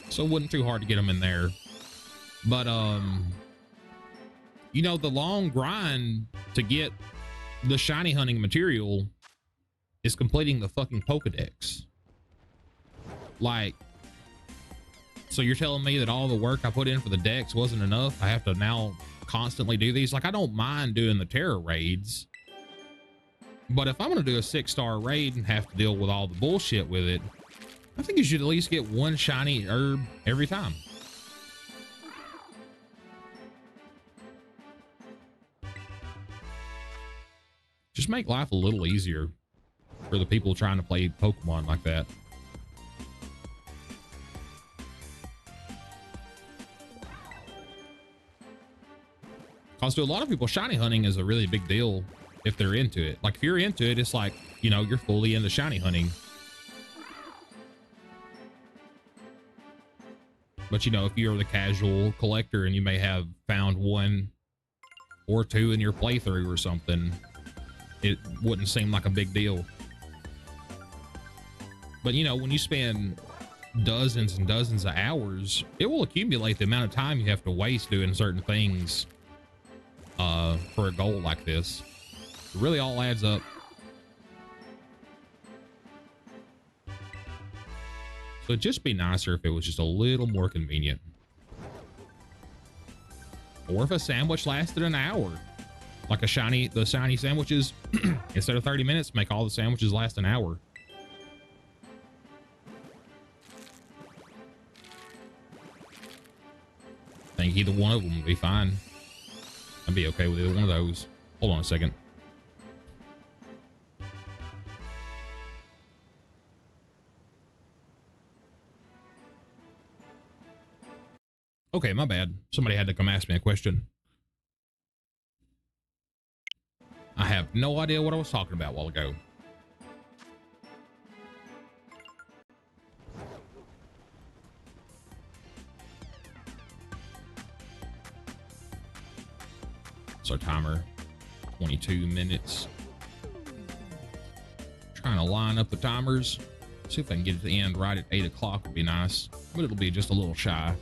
So it wasn't too hard to get them in there. But, you know, the long grind to get the shiny hunting material is completing the fucking Pokedex. Like, so you're telling me that all the work I put in for the Dex wasn't enough? I have to now constantly do these? Like, I don't mind doing the Terra raids, but if I'm going to do a 6-star raid and have to deal with all the bullshit with it, I think you should at least get 1 shiny herb every time. Just make life a little easier for the people trying to play Pokemon like that. Because to a lot of people, shiny hunting is a really big deal if they're into it. Like, if you're into it, it's like, you know, you're fully into shiny hunting. But, you know, if you're the casual collector and you may have found 1 or 2 in your playthrough or something, it wouldn't seem like a big deal. But, you know, when you spend dozens and dozens of hours, it will accumulate the amount of time you have to waste doing certain things for a goal like this. It really all adds up. So it'd just be nicer if it was just a little more convenient. Or if a sandwich lasted an hour. Like the shiny sandwiches, instead of 30 minutes, make all the sandwiches last an hour. I think either one of them would be fine. I'd be okay with either one of those. Hold on a second. Okay, my bad. Somebody had to come ask me a question. I have no idea what I was talking about a while ago. It's our timer. 22 minutes. Trying to line up the timers. See if I can get it to end right at 8 o'clock would be nice. But it'll be just a little shy.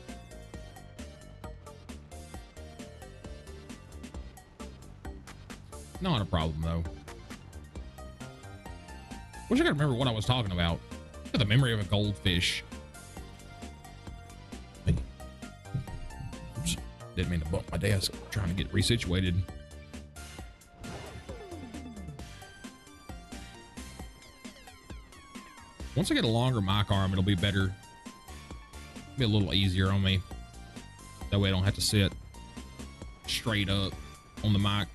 Not a problem, though. Wish I could remember what I was talking about. Got the memory of a goldfish. Hey. Oops. Didn't mean to bump my desk. Trying to get resituated. Once I get a longer mic arm, it'll be better. Be a little easier on me. That way I don't have to sit straight up on the mic.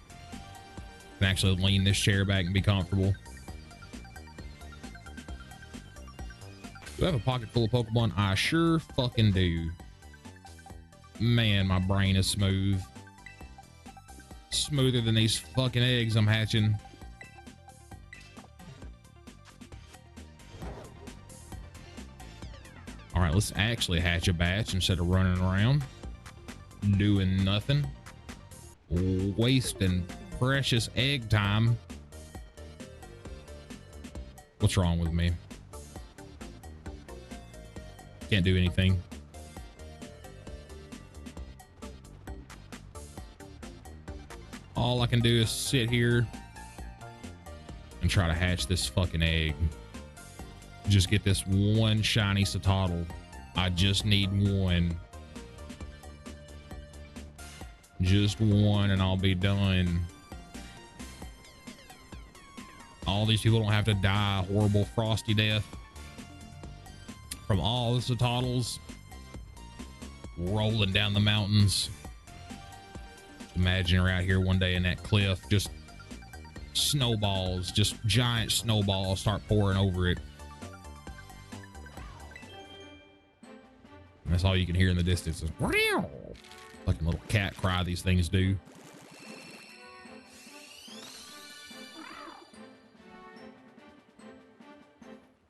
Can actually lean this chair back and be comfortable. Do I have a pocket full of Pokemon? I sure fucking do. Man, my brain is smooth. Smoother than these fucking eggs I'm hatching. All right, let's actually hatch a batch instead of running around doing nothing, wasting precious egg time. What's wrong with me? Can't do anything. All I can do is sit here and try to hatch this fucking egg. Just get this one shiny cetoddle. I just need one. Just one and I'll be done. All these people don't have to die a horrible frosty death from all the cetoddles rolling down the mountains. Imagine we're out here one day in that cliff, just snowballs, just giant snowballs start pouring over it. And that's all you can hear in the distance is fucking little cat cry these things do.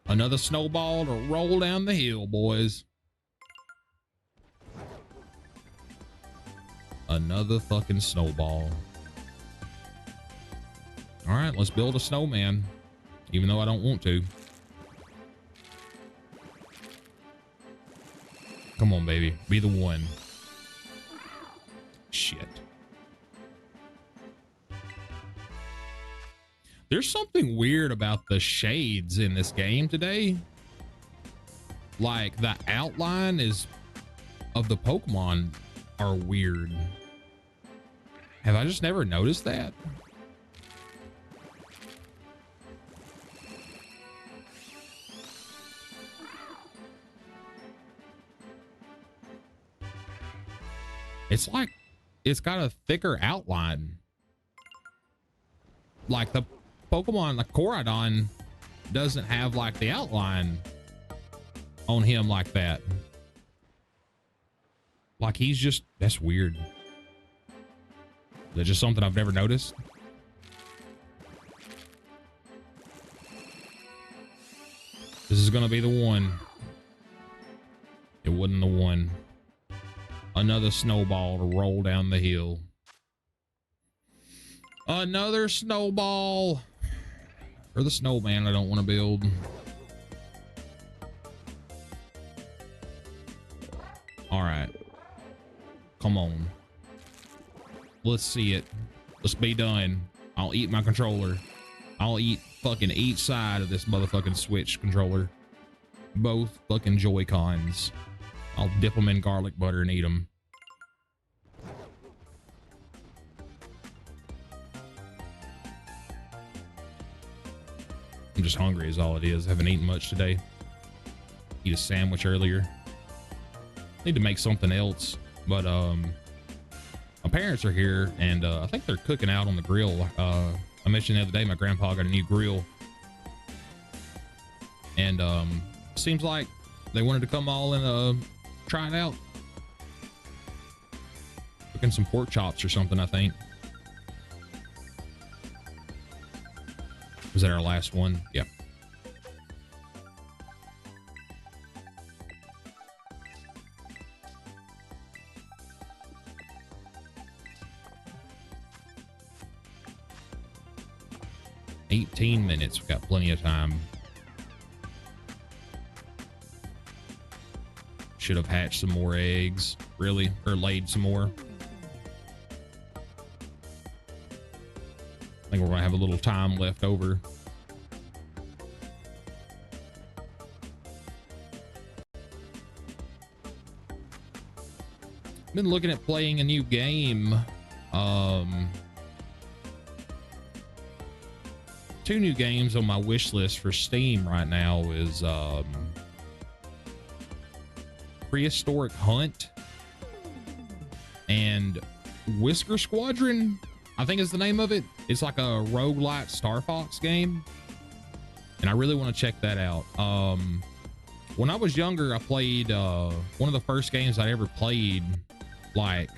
Another snowball to roll down the hill, boys. Another fucking snowball. All right, let's build a snowman, even though I don't want to. Come on, baby. Be the one. Shit. There's something weird about the shades in this game today. Like the outline of the Pokemon are weird. Have I just never noticed that? It's like it's got a thicker outline. Like the Pokemon, like Koradon, doesn't have like the outline on him like that. Like he's just, that's weird. Is that just something I've never noticed? This is gonna be the one. It wasn't the one. Another snowball to roll down the hill. Another snowball. For the snowman I don't want to build. All right. Come on. Let's see it. Let's be done. I'll eat my controller. I'll eat fucking each side of this motherfucking Switch controller. Both fucking Joy-Cons. I'll dip them in garlic butter and eat them. I'm just hungry is all it is. Haven't eaten much today. Eat a sandwich earlier. Need to make something else, but my parents are here and I think they're cooking out on the grill. I mentioned the other day my grandpa got a new grill, and seems like they wanted to come all and try it out. Cooking some pork chops or something, I think. Was that our last one? Yeah. $18. We've got plenty of time. Should have hatched some more eggs, really, or laid some more. I think we're gonna have a little time left over. Been looking at playing a new game. Two new games on my wish list for Steam right now is Prehistoric Hunt and Whisker Squadron, I think is the name of it. It's like a roguelite Star Fox game, and I really want to check that out. When I was younger, I played one of the first games I ever played, like,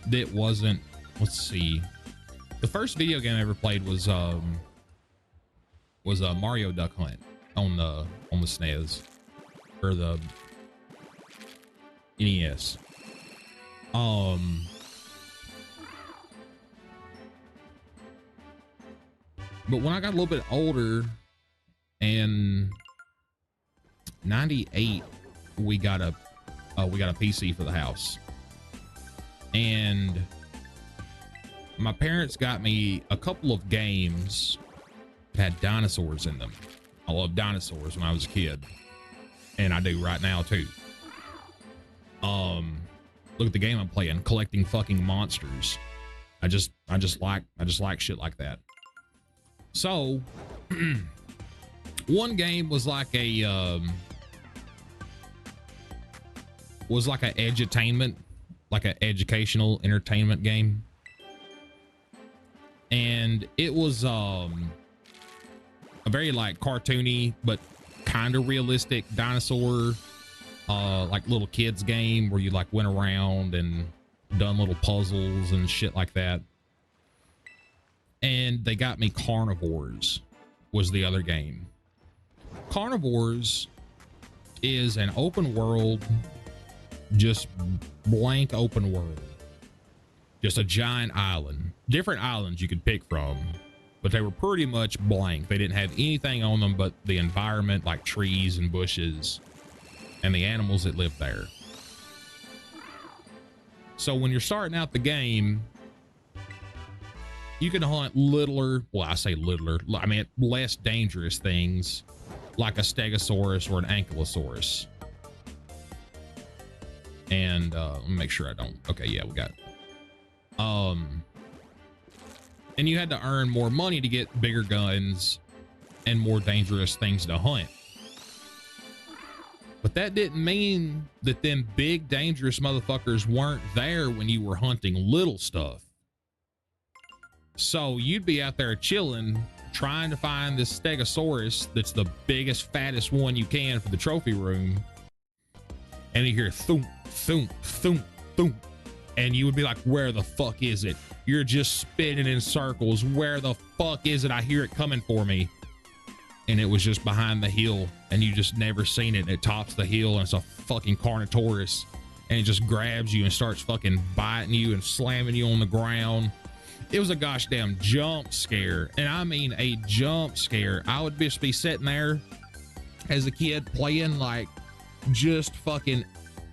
that wasn't, let's see, the first video game I ever played was Mario Duck Hunt on the SNES or the NES. But when I got a little bit older, and 98, we got a PC for the house, and my parents got me a couple of games that had dinosaurs in them. I loved dinosaurs when I was a kid, and I do right now too. Look at the game I'm playing, collecting fucking monsters. I just like shit like that. So one game was like a edutainment, like an educational entertainment game, and it was a very like cartoony but kind of realistic dinosaur like little kids game where you like went around and done little puzzles and shit like that. And they got me Carnivores was the other game. Carnivores is an open world, just blank open world, just a giant island, different islands you could pick from, but they were pretty much blank. They didn't have anything on them but the environment, like trees and bushes and the animals that lived there. So when you're starting out the game, you can hunt littler, well, I say littler, I mean less dangerous things like a stegosaurus or an ankylosaurus. And let me make sure I don't, okay, yeah, we got and you had to earn more money to get bigger guns and more dangerous things to hunt. But that didn't mean that them big dangerous motherfuckers weren't there when you were hunting little stuff. So you'd be out there chilling, trying to find this stegosaurus that's the biggest, fattest one you can for the trophy room. And you hear thump, thump, thump, thump. And you would be like, where the fuck is it? You're just spinning in circles. Where the fuck is it? I hear it coming for me. And it was just behind the hill, and you just never seen it. It tops the hill, and it's a fucking Carnotaurus, and it just grabs you and starts fucking biting you and slamming you on the ground. It was a gosh damn jump scare, and I mean a jump scare. I would just be sitting there as a kid playing, like, just fucking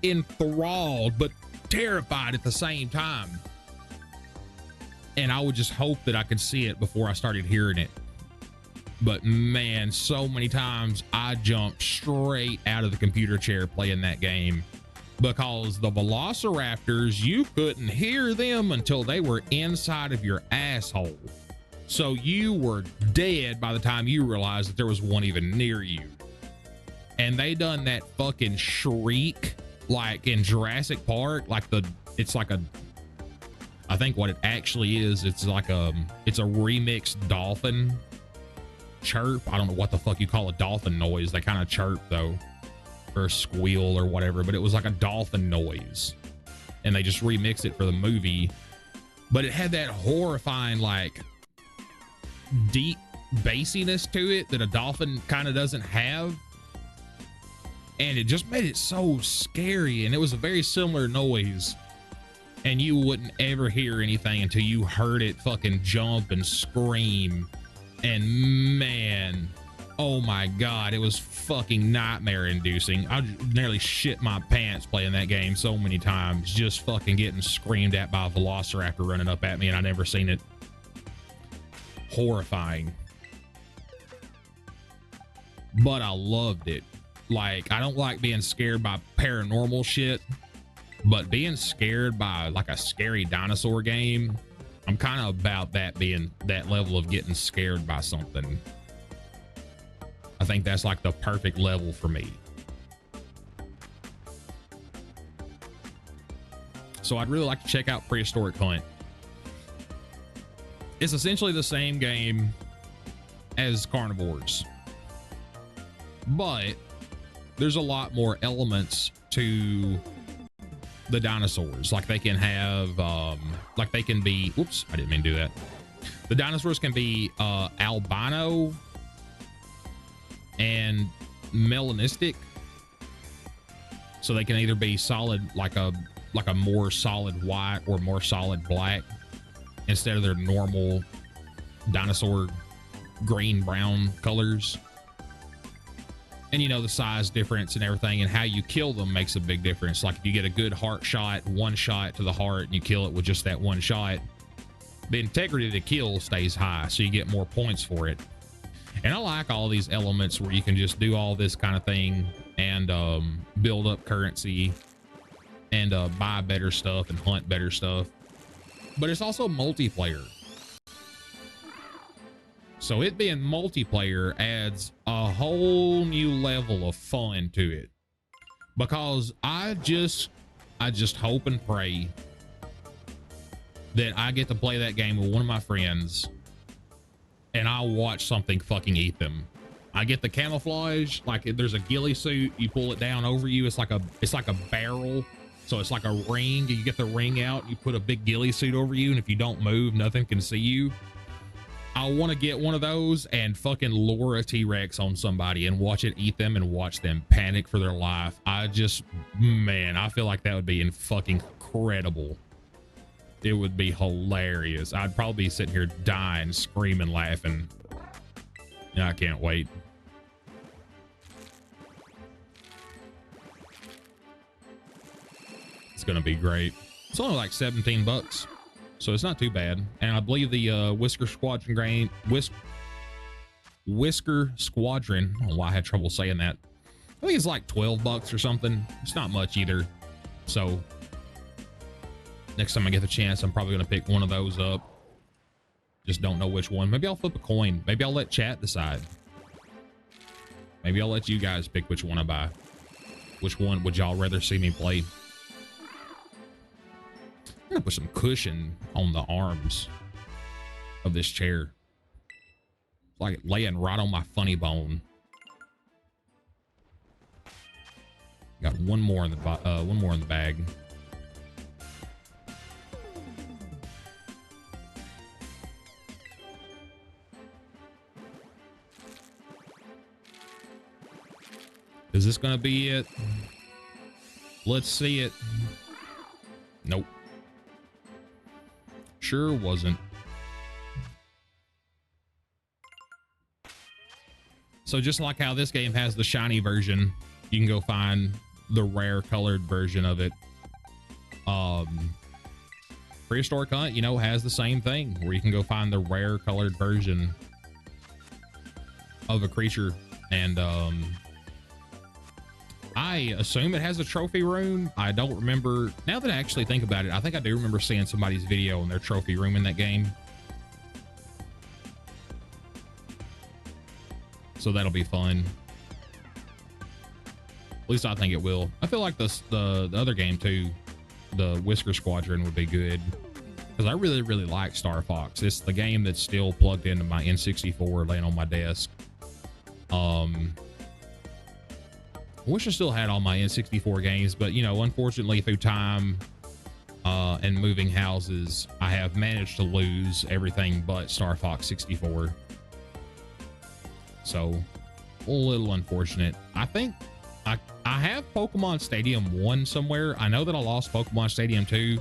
enthralled but terrified at the same time, and I would just hope that I could see it before I started hearing it. But man, so many times I jumped straight out of the computer chair playing that game because the velociraptors, you couldn't hear them until they were inside of your asshole. So you were dead by the time you realized that there was one even near you. And they done that fucking shriek like in Jurassic Park, like it's like a, I think what it actually is, it's a remixed dolphin chirp. I don't know what the fuck you call a dolphin noise. They kind of chirp though, or squeal or whatever, but it was like a dolphin noise and they just remixed it for the movie. But it had that horrifying, like, deep bassiness to it that a dolphin kind of doesn't have. And it just made it so scary. And it was a very similar noise. And you wouldn't ever hear anything until you heard it fucking jump and scream. And man, oh my God, it was fucking nightmare inducing. I nearly shit my pants playing that game so many times, just fucking getting screamed at by a velociraptor running up at me, and I never seen it. Horrifying. But I loved it. Like, I don't like being scared by paranormal shit, but being scared by like a scary dinosaur game, I'm kind of about that, being that level of getting scared by something. I think that's like the perfect level for me. So I'd really like to check out Prehistoric Hunt. It's essentially the same game as Carnivores, but there's a lot more elements to the dinosaurs. Like they can have, like they can be, whoops, I didn't mean to do that. The dinosaurs can be albino and melanistic. So they can either be solid, like a more solid white or more solid black instead of their normal dinosaur green, brown colors. And you know, the size difference and everything and how you kill them makes a big difference. Like if you get a good heart shot, one shot to the heart, and you kill it with just that one shot, the integrity of the kill stays high, so you get more points for it. And I like all these elements where you can just do all this kind of thing and build up currency and buy better stuff and hunt better stuff. But it's also multiplayer. So it being multiplayer adds a whole new level of fun to it. Because I just hope and pray that I get to play that game with one of my friends and I'll watch something fucking eat them. I get the camouflage, like there's a ghillie suit, you pull it down over you, it's like a barrel. So it's like a ring, you get the ring out, you put a big ghillie suit over you, and if you don't move, nothing can see you. I want to get one of those and fucking lure a T-Rex on somebody and watch it eat them and watch them panic for their life. Man, I feel like that would be fucking incredible. It would be hilarious. I'd probably be sitting here dying, screaming, laughing. I can't wait. It's gonna be great. It's only like 17 bucks, so it's not too bad. And I believe the Whisker Squadron Whisker Squadron, I don't know why I had trouble saying that. I think it's like 12 bucks or something. It's not much either. So next time I get the chance, I'm probably gonna pick one of those up. Just don't know which one. Maybe I'll flip a coin. Maybe I'll let chat decide. Maybe I'll let you guys pick which one I buy. Which one would y'all rather see me play? I'm gonna put some cushion on the arms of this chair. It's like laying right on my funny bone. Got one more in the bag. Is this gonna be it? Let's see it. Nope. Sure wasn't. So just like how this game has the shiny version, you can go find the rare colored version of it. Prehistoric Hunt, you know, has the same thing where you can go find the rare colored version of a creature. And I assume it has a trophy room. I don't remember. Now that I actually think about it, I think I do remember seeing somebody's video on their trophy room in that game. So that'll be fun. At least I think it will. I feel like the other game too, the Whisker Squadron, would be good. Because I really, really like Star Fox. It's the game that's still plugged into my N64 laying on my desk. I wish I still had all my N64 games, but you know, unfortunately through time and moving houses, I have managed to lose everything but Star Fox 64. So a little unfortunate. I think I have Pokemon Stadium 1 somewhere. I know that I lost Pokemon Stadium 2.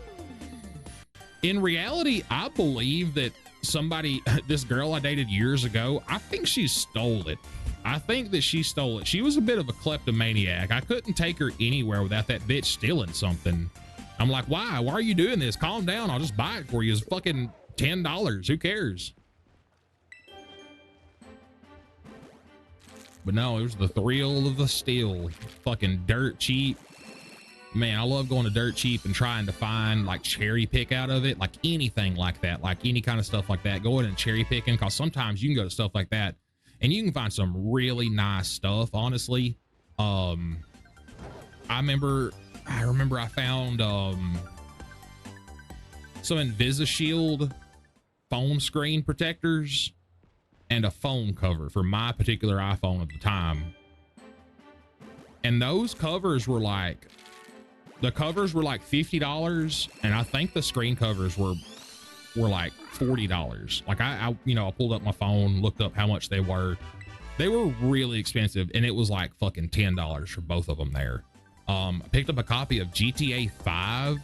In reality, I believe that somebody, this girl I dated years ago, I think she stole it. I think that she stole it. She was a bit of a kleptomaniac. I couldn't take her anywhere without that bitch stealing something. I'm like, why? Why are you doing this? Calm down. I'll just buy it for you. It's fucking $10. Who cares? But no, it was the thrill of the steal. Fucking dirt cheap. Man, I love going to dirt cheap and trying to find like cherry pick out of it, like anything like that, like any kind of stuff like that. Going and cherry picking, because sometimes you can go to stuff like that and you can find some really nice stuff, honestly. I remember I found some InvisiShield phone screen protectors and a phone cover for my particular iPhone at the time. And those covers were like, the covers were like $50, and I think the screen covers were like $40. Like I you know, I pulled up my phone, looked up how much they were. They were really expensive, and it was like fucking $10 for both of them there. I picked up a copy of GTA 5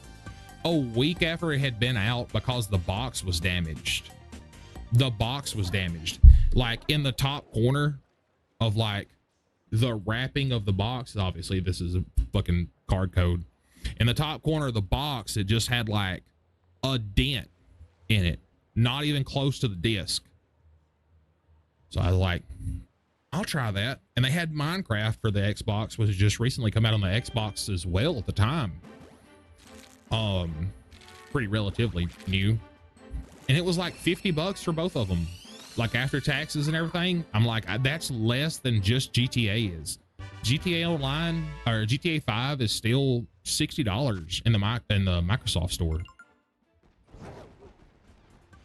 a week after it had been out because the box was damaged. The box was damaged. Like in the top corner of like the wrapping of the box, obviously this is a fucking card code. In the top corner of the box, it just had like a dent in it, not even close to the disc. So I was like, I'll try that. And they had Minecraft for the Xbox, which has just recently come out on the Xbox as well at the time. Pretty relatively new. And it was like $50 for both of them. Like after taxes and everything, I'm like, that's less than just GTA is. GTA Online or GTA 5 is still $60 in the Microsoft store.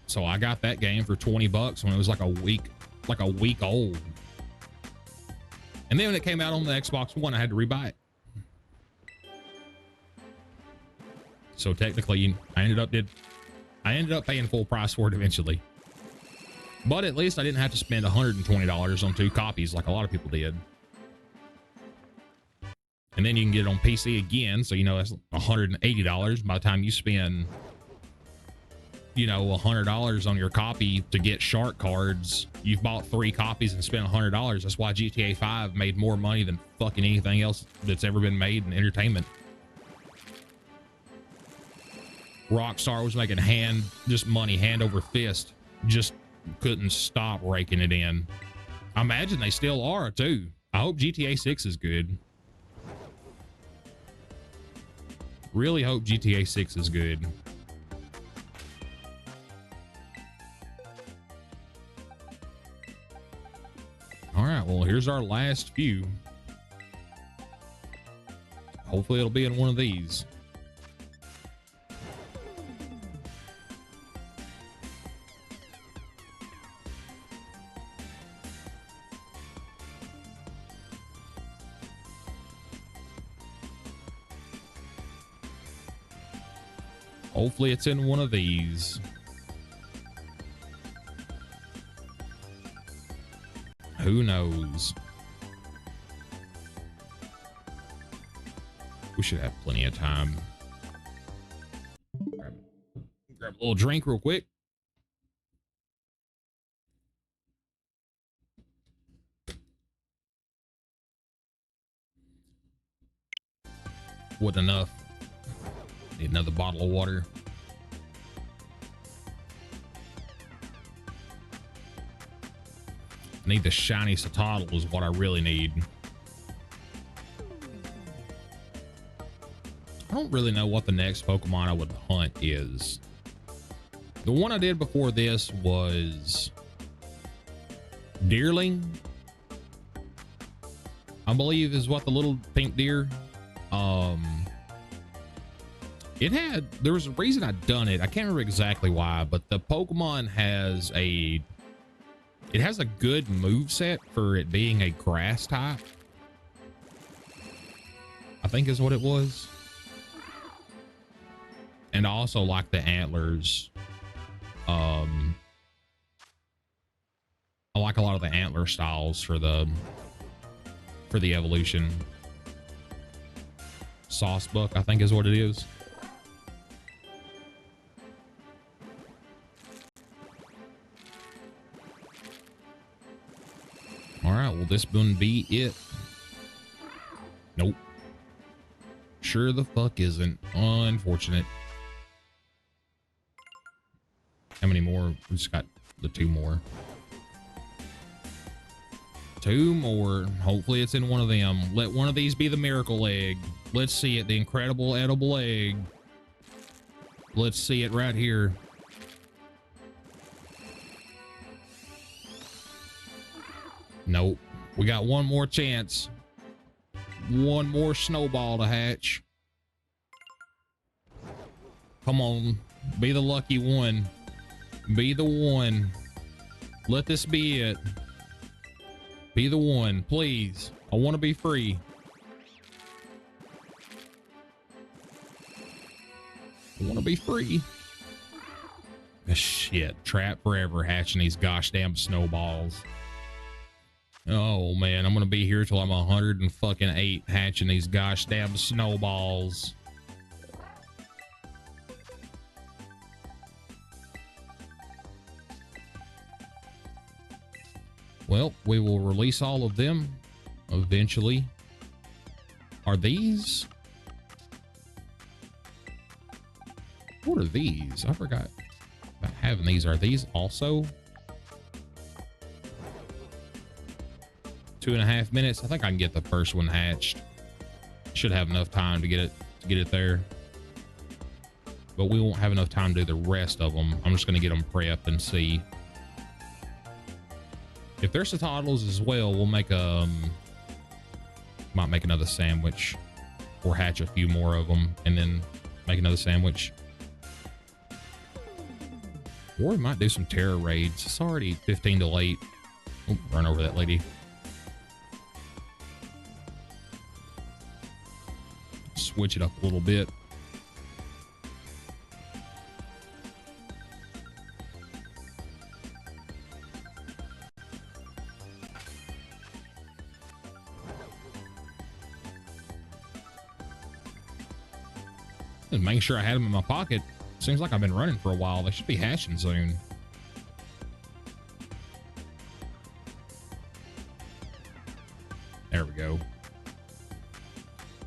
So I got that game for $20 when it was like a week old. And then when it came out on the Xbox One, I had to rebuy it. So technically I ended up paying full price for it eventually. But at least I didn't have to spend $120 on 2 copies like a lot of people did. And then you can get it on PC again. So, you know, that's $180 by the time you spend, you know, $100 on your copy to get shark cards. You've bought 3 copies and spent $100. That's why GTA 5 made more money than fucking anything else that's ever been made in entertainment. Rockstar was making money hand over fist. Just couldn't stop raking it in. I imagine they still are too. I hope GTA 6 is good. Really hope GTA 6 is good. All right, well, here's our last few. Hopefully it'll be in one of these. Hopefully it's in one of these. Who knows? We should have plenty of time. Grab a little drink real quick. Wasn't enough. Need another bottle of water. I need the shiny cetoddle is what I really need. I don't really know what the next Pokemon I would hunt is. The one I did before this was Deerling, I believe is what the little pink deer. There was a reason I'd done it. I can't remember exactly why, but the Pokemon has a good moveset for it being a grass type, I think is what it was. And I also like the antlers. I like a lot of the antler styles for the evolution. Saucebuck, I think is what it is. All right, will this one be it? Nope. Sure the fuck isn't. Unfortunate. How many more? We just got the 2 more. 2 more. Hopefully it's in one of them. Let one of these be the miracle egg. Let's see it. The incredible edible egg. Let's see it right here. Nope. We got one more chance. One more snowball to hatch. Come on. Be the lucky one. Be the one. Let this be it. Be the one, please. I want to be free. I want to be free. Shit. Trap forever hatching these gosh damn snowballs. Oh man, I'm gonna be here till I'm 108 hatching these gosh damn snowballs. Well, we will release all of them eventually. Are these? What are these? I forgot about having these. Are these also 2.5 minutes? I think I can get the first one hatched. Should have enough time to get it there. But we won't have enough time to do the rest of them. I'm just going to get them prepped and see. If there's cetoddles as well, we'll make might make another sandwich or hatch a few more of them and then make another sandwich. Or we might do some terror raids. It's already 15 to late. Oh, run over that lady. Switch it up a little bit. And making sure I had them in my pocket. Seems like I've been running for a while. They should be hatching soon. There we go.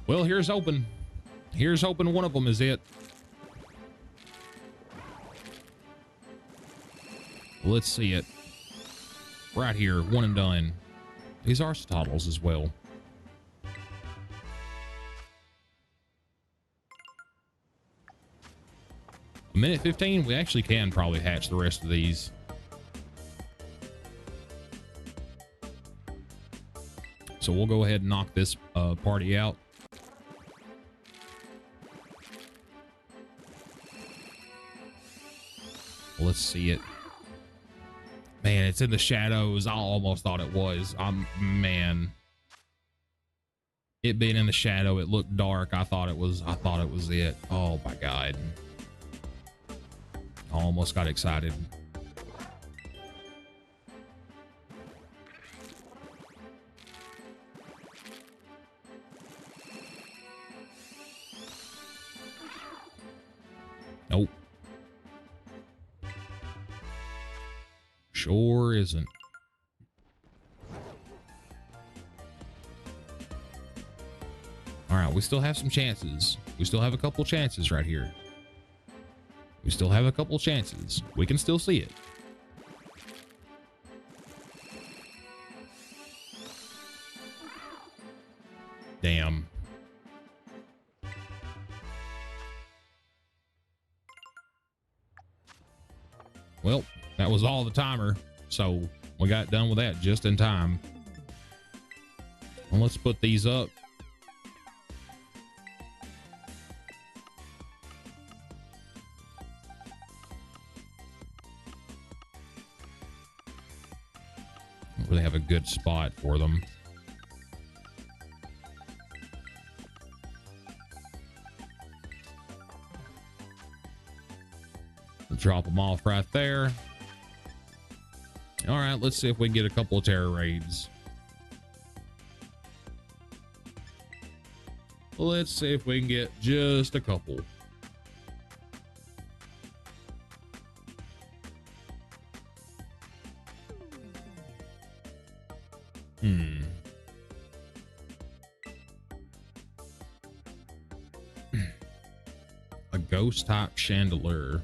Well, here's hoping. Here's hoping one of them is it. Let's see it. Right here, one and done. These are cetoddles as well. A minute 15, we actually can probably hatch the rest of these. So we'll go ahead and knock this party out. Let's see it. Man, it's in the shadows. I almost thought it was. Man. It being in the shadow, it looked dark. I thought it was it. Oh my God. I almost got excited. Nope. Sure isn't. All right, we still have some chances. We still have a couple chances right here. We still have a couple chances. We can still see it. Damn. Well, that was all the timer. So we got done with that just in time. Well, let's put these up. Don't really have a good spot for them. Drop them off right there. All right, let's see if we can get a couple of terror raids. Let's see if we can get just a couple. A ghost type chandelier.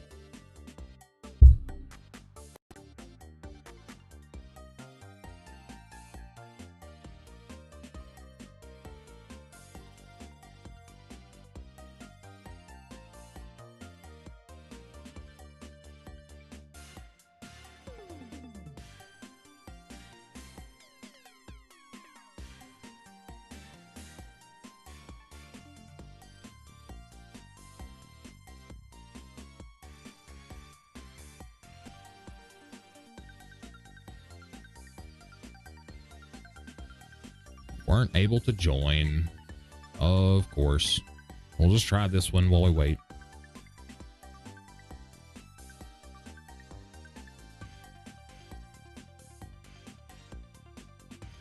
Weren't able to join. Of course. We'll just try this one while we wait.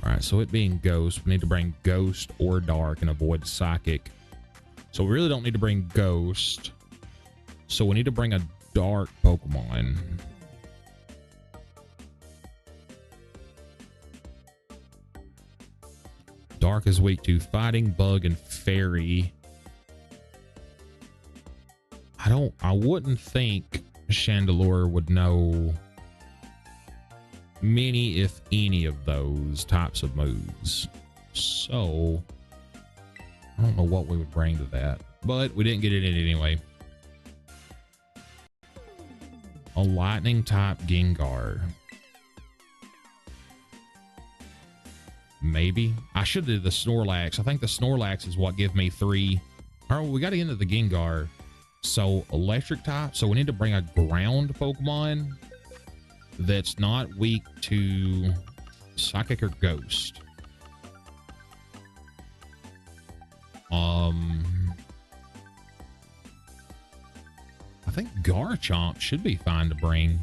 All right, so it being ghost, we need to bring ghost or dark and avoid psychic. So we really don't need to bring ghost. So we need to bring a dark Pokemon. Dark is weak to fighting, bug, and fairy. I wouldn't think Chandelure would know many, if any, of those types of moves. So I don't know what we would bring to that, but we didn't get it in anyway. A lightning type Gengar. Maybe I should do the Snorlax. I think the Snorlax is what give me 3. All right, well, we got to get into the Gengar. So electric type. So we need to bring a ground Pokemon that's not weak to psychic or ghost. I think Garchomp should be fine to bring.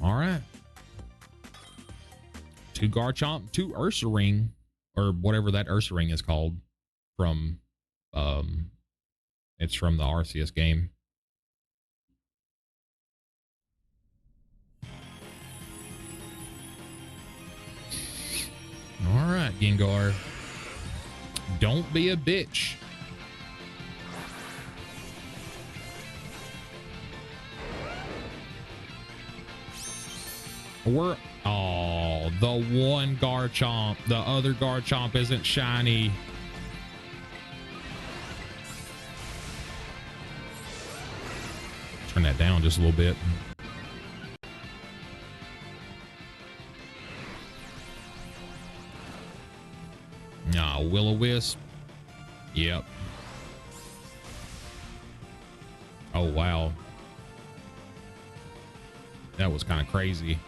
All right. 2 Garchomp, 2 Ursaring, or whatever that Ursaring is called from, it's from the Arceus game. All right, Gengar. Don't be a bitch. Oh, the one Garchomp. The other Garchomp isn't shiny. Turn that down just a little bit. Nah, Will-O-Wisp. Yep. Oh, wow. That was kind of crazy.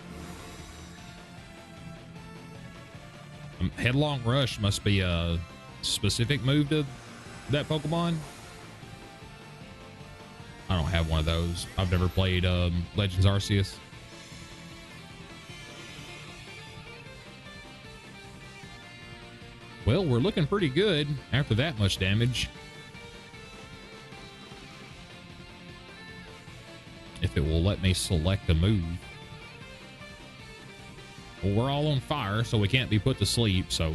Headlong Rush must be a specific move to that Pokemon. I don't have one of those. I've never played Legends Arceus. Well, we're looking pretty good after that much damage. If it will let me select a move. Well, we're all on fire, so we can't be put to sleep, so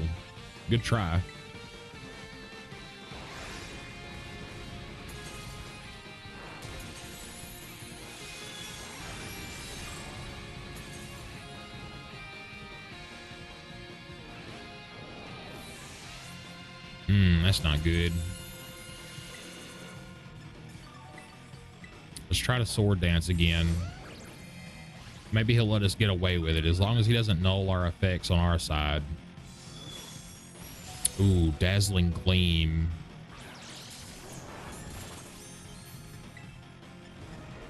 good try. That's not good. Let's try to sword dance again. Maybe he'll let us get away with it as long as he doesn't null our effects on our side. Ooh, dazzling gleam.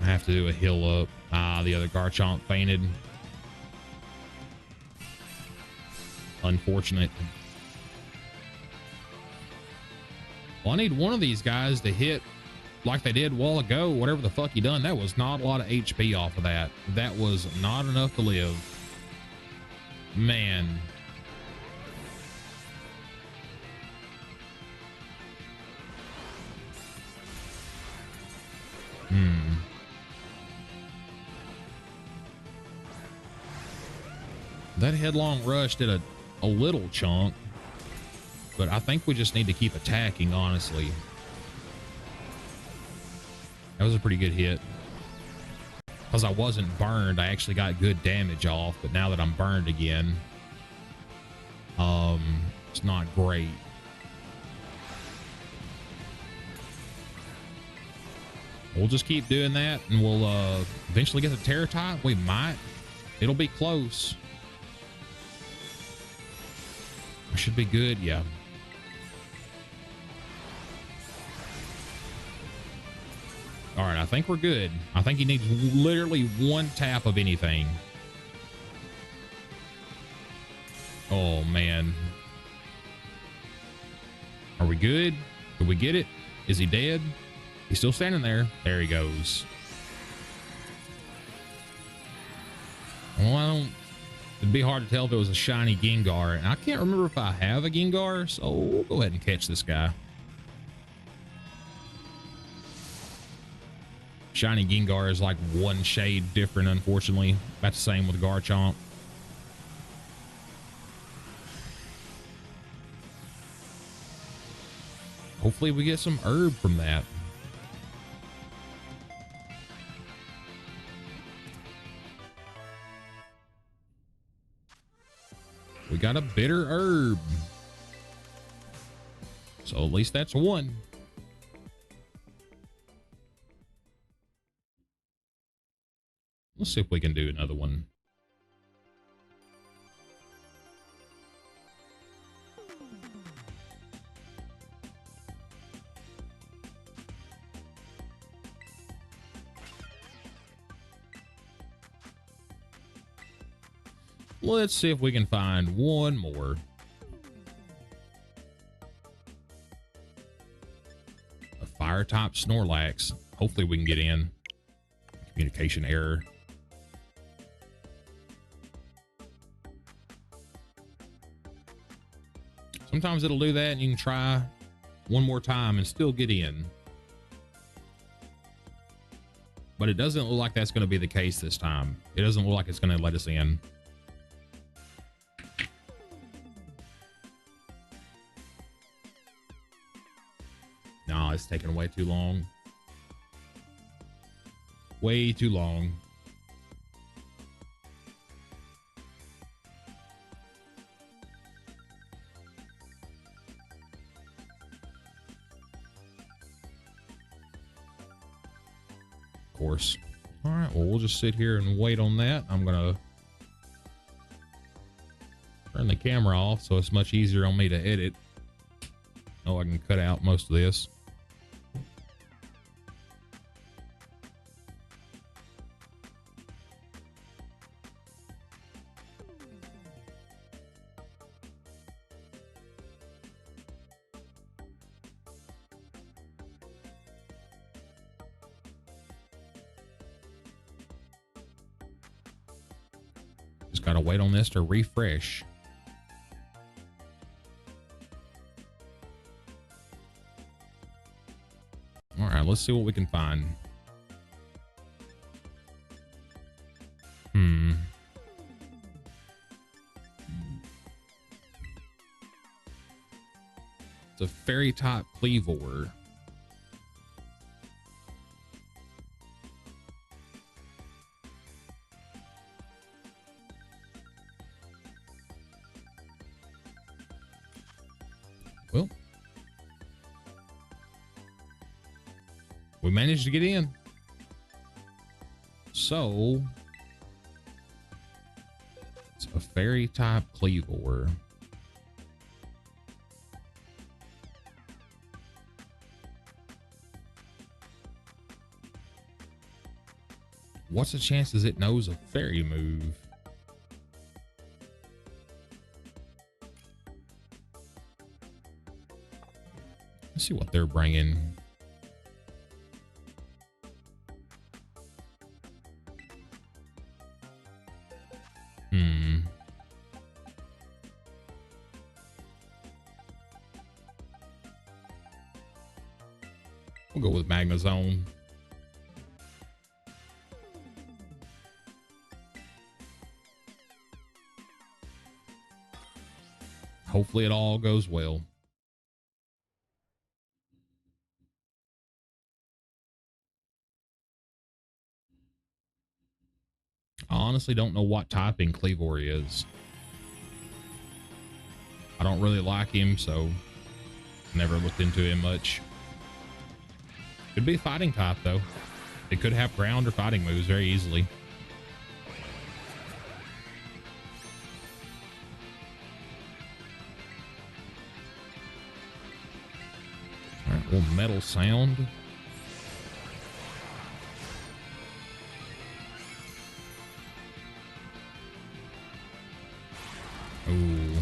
I have to do a heal up. Ah, the other Garchomp fainted. Unfortunate. Well, I need one of these guys to hit like they did a while ago. Whatever the fuck he done, that was not a lot of HP off of that. That was not enough to live. Man. That headlong rush did a little chunk, but I think we just need to keep attacking, honestly. That was a pretty good hit. Because I wasn't burned, I actually got good damage off, but now that I'm burned again, it's not great. We'll just keep doing that, and we'll eventually get the Terror type. We might. It'll be close. Should be good, yeah. All right, I think we're good. I think he needs literally one tap of anything. Oh, man. Are we good? Did we get it? Is he dead? He's still standing there. There he goes. Well, I don't... It'd be hard to tell if it was a shiny Gengar, and I can't remember if I have a Gengar, so we'll go ahead and catch this guy. Shiny Gengar is like one shade different, unfortunately. That's the same with Garchomp. Hopefully we get some herb from that. We got a bitter herb. So at least that's one. Let's see if we can do another one. Let's see if we can find one more. A fire type Snorlax. Hopefully we can get in. Communication error. Sometimes it'll do that and you can try one more time and still get in. But it doesn't look like that's going to be the case this time. It doesn't look like it's going to let us in. No, it's taking way too long. Way too long. Of course. All right, well, we'll just sit here and wait on that. I'm gonna turn the camera off so it's much easier on me to edit. Oh, I can cut out most of this. Just gotta wait on this to refresh. All right, let's see what we can find. It's a fairy type Cleavor. Well, We managed to get in. So it's a fairy type Cleavor. What's the chances it knows a fairy move? Let's see what they're bringing. We'll go with Magnezone. Hopefully it all goes well. I honestly don't know what typing Cleavor is. I don't really like him, so never looked into him much. Could be a fighting type, though. It could have ground or fighting moves very easily. All right, little metal sound. Ooh,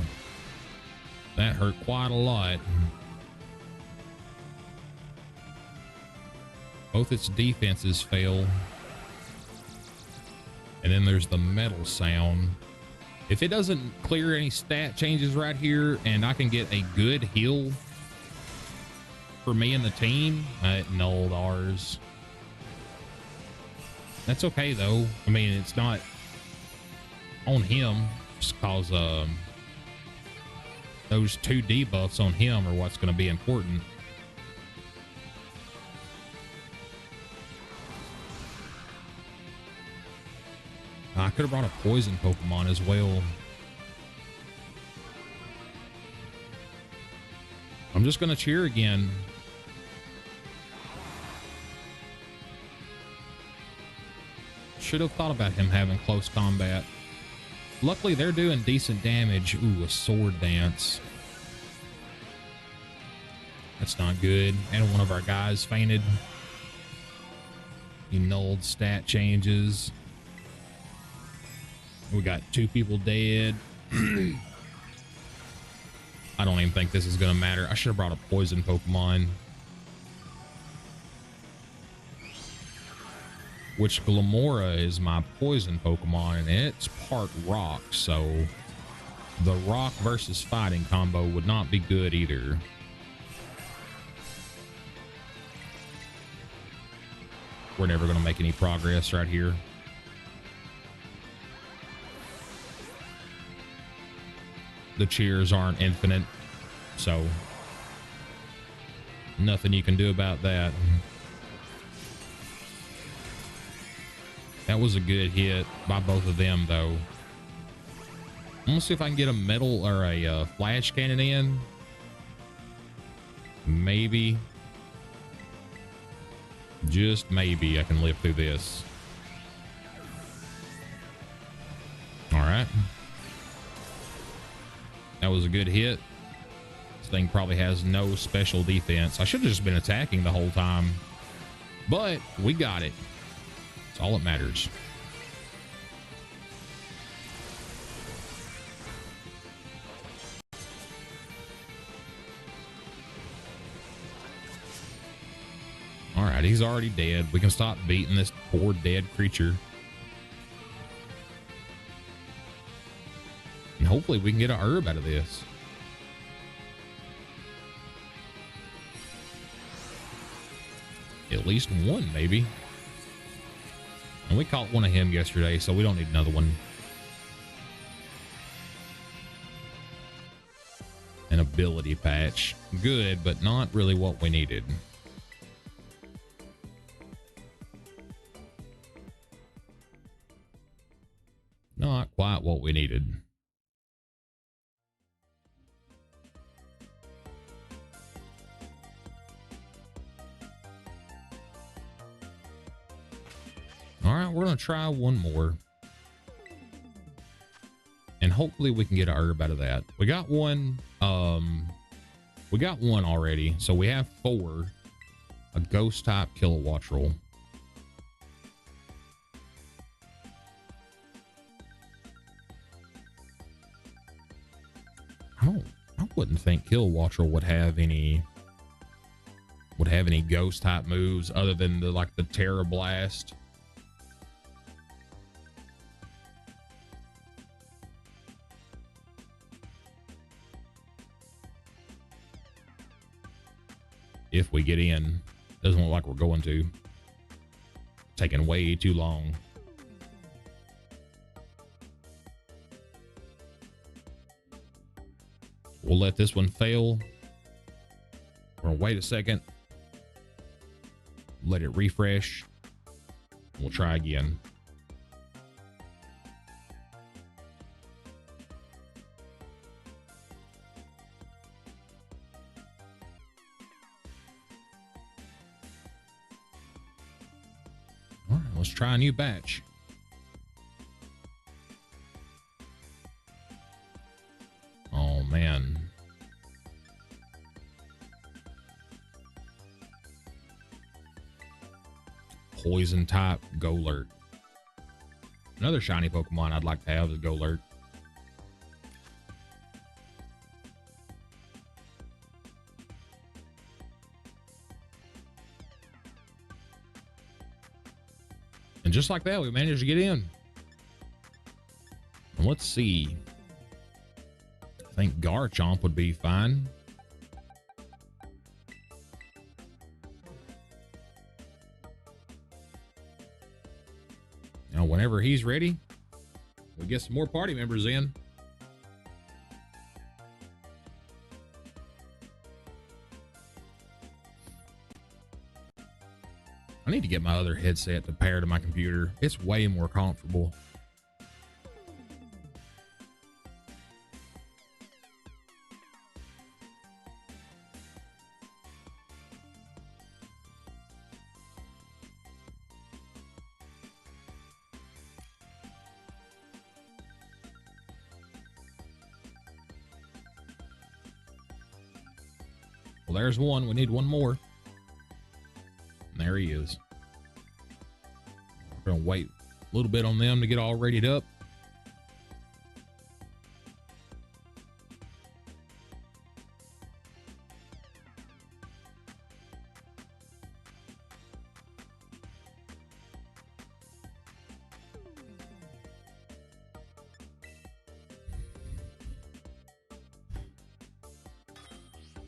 that hurt quite a lot. Both its defenses fail. And then there's the metal sound. If it doesn't clear any stat changes right here and I can get a good heal for me and the team, it nulled ours. That's okay though. I mean, it's not on him just cause those 2 debuffs on him are what's going to be important. I could have brought a poison Pokemon as well. I'm just going to cheer again. Should have thought about him having close combat. Luckily, they're doing decent damage. Ooh, a sword dance. That's not good. And one of our guys fainted. He nulled stat changes. We got 2 people dead. I don't even think this is going to matter. I should have brought a poison Pokemon. Which Glamora is my poison Pokemon, and it's part rock, so the rock versus fighting combo would not be good either. We're never going to make any progress right here. The cheers aren't infinite, so nothing you can do about that. That was a good hit by both of them, though. I'm gonna see if I can get a metal or a flash cannon in. Maybe. Just maybe I can live through this. All right. That was a good hit. This thing probably has no special defense. I should have just been attacking the whole time. But we got it. That's all that matters. All right, he's already dead. We can stop beating this poor dead creature. And hopefully we can get a herb out of this. At least one, maybe. And we caught one of him yesterday, so we don't need another one. An ability patch. Good, but not really what we needed. Not quite what we needed. All right, we're gonna try one more, and hopefully we can get an herb out of that. We got one. We got one already, so we have 4. A ghost type kilowatt roll. I wouldn't think Kilowattrel would have any ghost type moves other than the Terra Blast. If we get in, doesn't look like we're going to. Taking way too long. We'll let this one fail. We're gonna wait a second. Let it refresh. We'll try again. All right, let's try a new batch. Oh man. Poison type Golurt. Another shiny Pokemon I'd like to have is Golurt. And just like that, we managed to get in. And let's see. I think Garchomp would be fine. Now, whenever he's ready, we'll get some more party members in. I need to get my other headset to pair to my computer. It's way more comfortable. Well, there's one. We need one more. And there he is. We're gonna wait a little bit on them to get all readied up.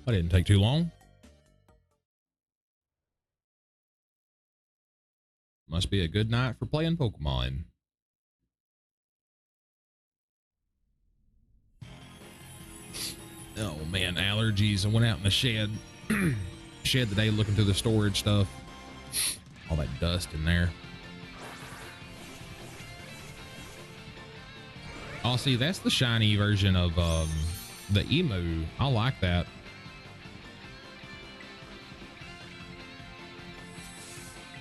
That didn't take too long. Must be a good night for playing Pokemon. Oh man, allergies. I went out in the shed today looking through the storage stuff. All that dust in there. Oh, see, that's the shiny version of the Emu. I like that.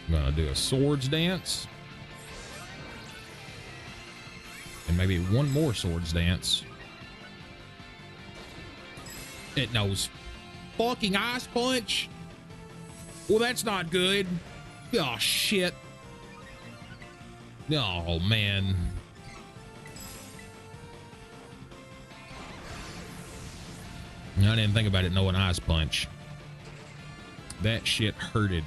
I'm gonna do a swords dance. And maybe one more swords dance. It knows fucking Ice Punch. Well, that's not good. Oh, shit. Oh, man. I didn't think about it knowing Ice Punch. That shit hurted.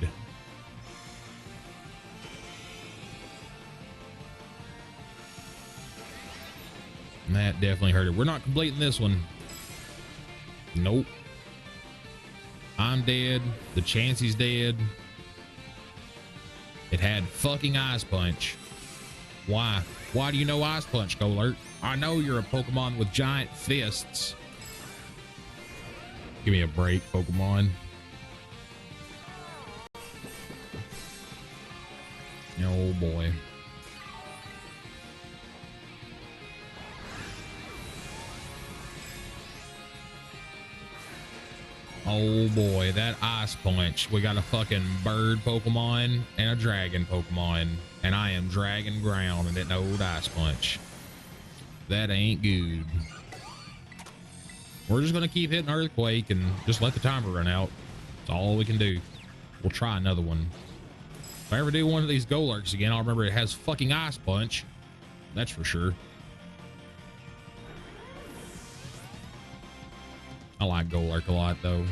That definitely hurted. We're not completing this one. Nope. I'm dead. The Chansey's dead. It had fucking Ice Punch. Why? Why do you know Ice Punch, Golurt? I know you're a Pokemon with giant fists. Give me a break, Pokemon. Oh boy. Oh boy, that ice punch. We got a fucking bird Pokemon and a dragon Pokemon. And I am dragging ground and that old ice punch. That ain't good. We're just gonna keep hitting Earthquake and just let the timer run out. That's all we can do. We'll try another one. If I ever do one of these Golurks again, I'll remember it has fucking ice punch. That's for sure. I like Golurk a lot though.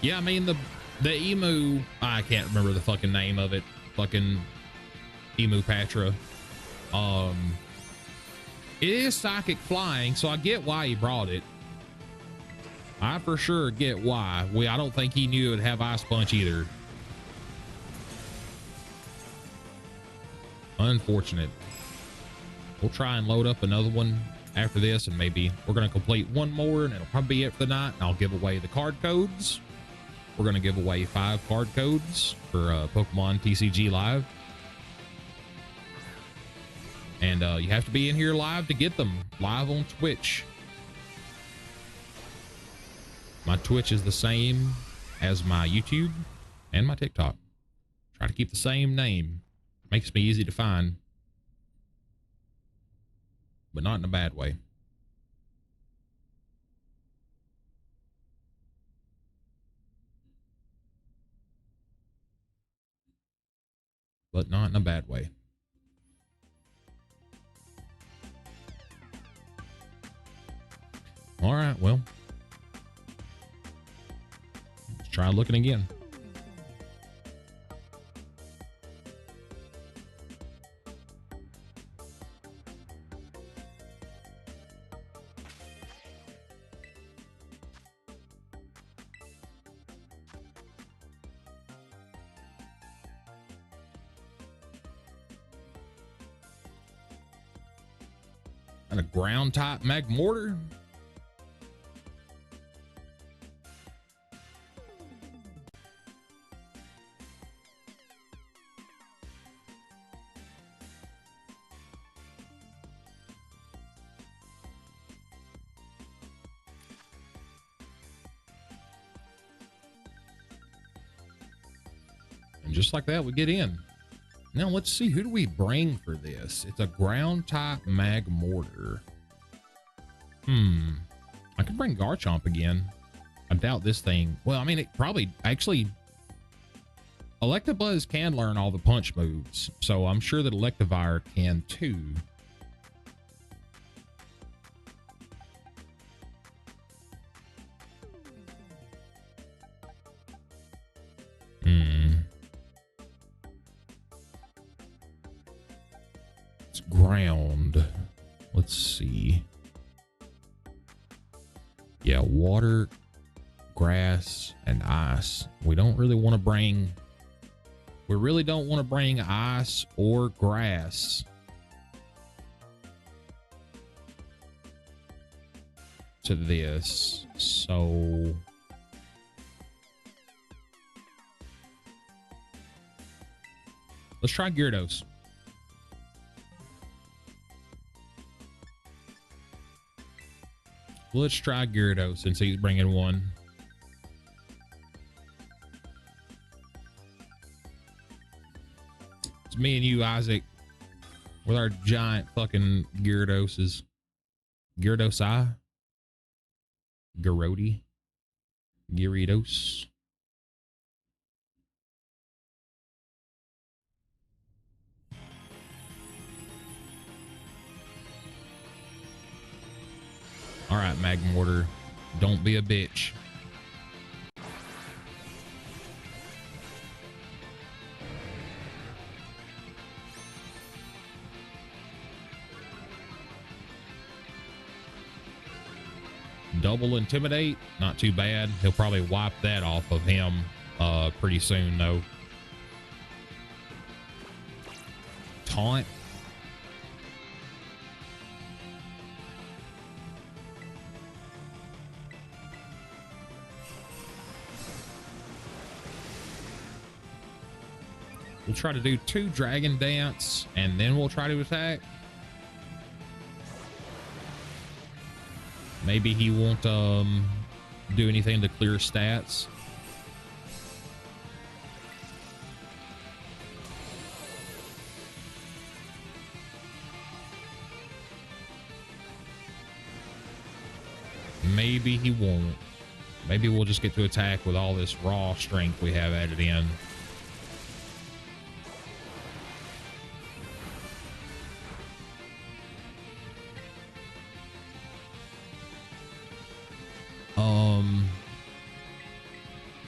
Yeah, I mean the emu, I can't remember the fucking name of it. Fucking Emu Patra. It is psychic flying, so I get why he brought it. I for sure get why. I don't think he knew it would have ice punch either. Unfortunate. We'll try and load up another one after this, and maybe we're going to complete one more, and it'll probably be it for the night. And I'll give away the card codes. We're going to give away 5 card codes for Pokemon TCG Live. And you have to be in here live to get them, live on Twitch. My Twitch is the same as my YouTube and my TikTok. Try to keep the same name. Makes me easy to find. But not in a bad way. But not in a bad way. All right, well. Let's try looking again. And a ground type Magmortar. And just like that, we get in. Now let's see, who do we bring for this? It's a ground type Magmortar. I could bring Garchomp again. I doubt this thing. Well, I mean, it probably actually Electabuzz can learn all the punch moves, so I'm sure that Electivire can too. It's ground. Let's see. Yeah, water, grass, and ice. We don't really want to bring... We really don't want to bring ice or grass to this. So... let's try Gyarados. Let's try Gyarados since he's bringing one. It's me and you, Isaac, with our giant fucking Gyarados. Gyarados-I? Gyarados? Gyarados? All right, Magmortar, don't be a bitch. Double Intimidate, not too bad. He'll probably wipe that off of him pretty soon, though. Taunt. We'll try to do 2 dragon dance and then we'll try to attack. Maybe he won't do anything to clear stats. Maybe he won't. Maybe we'll just get to attack with all this raw strength we have added in.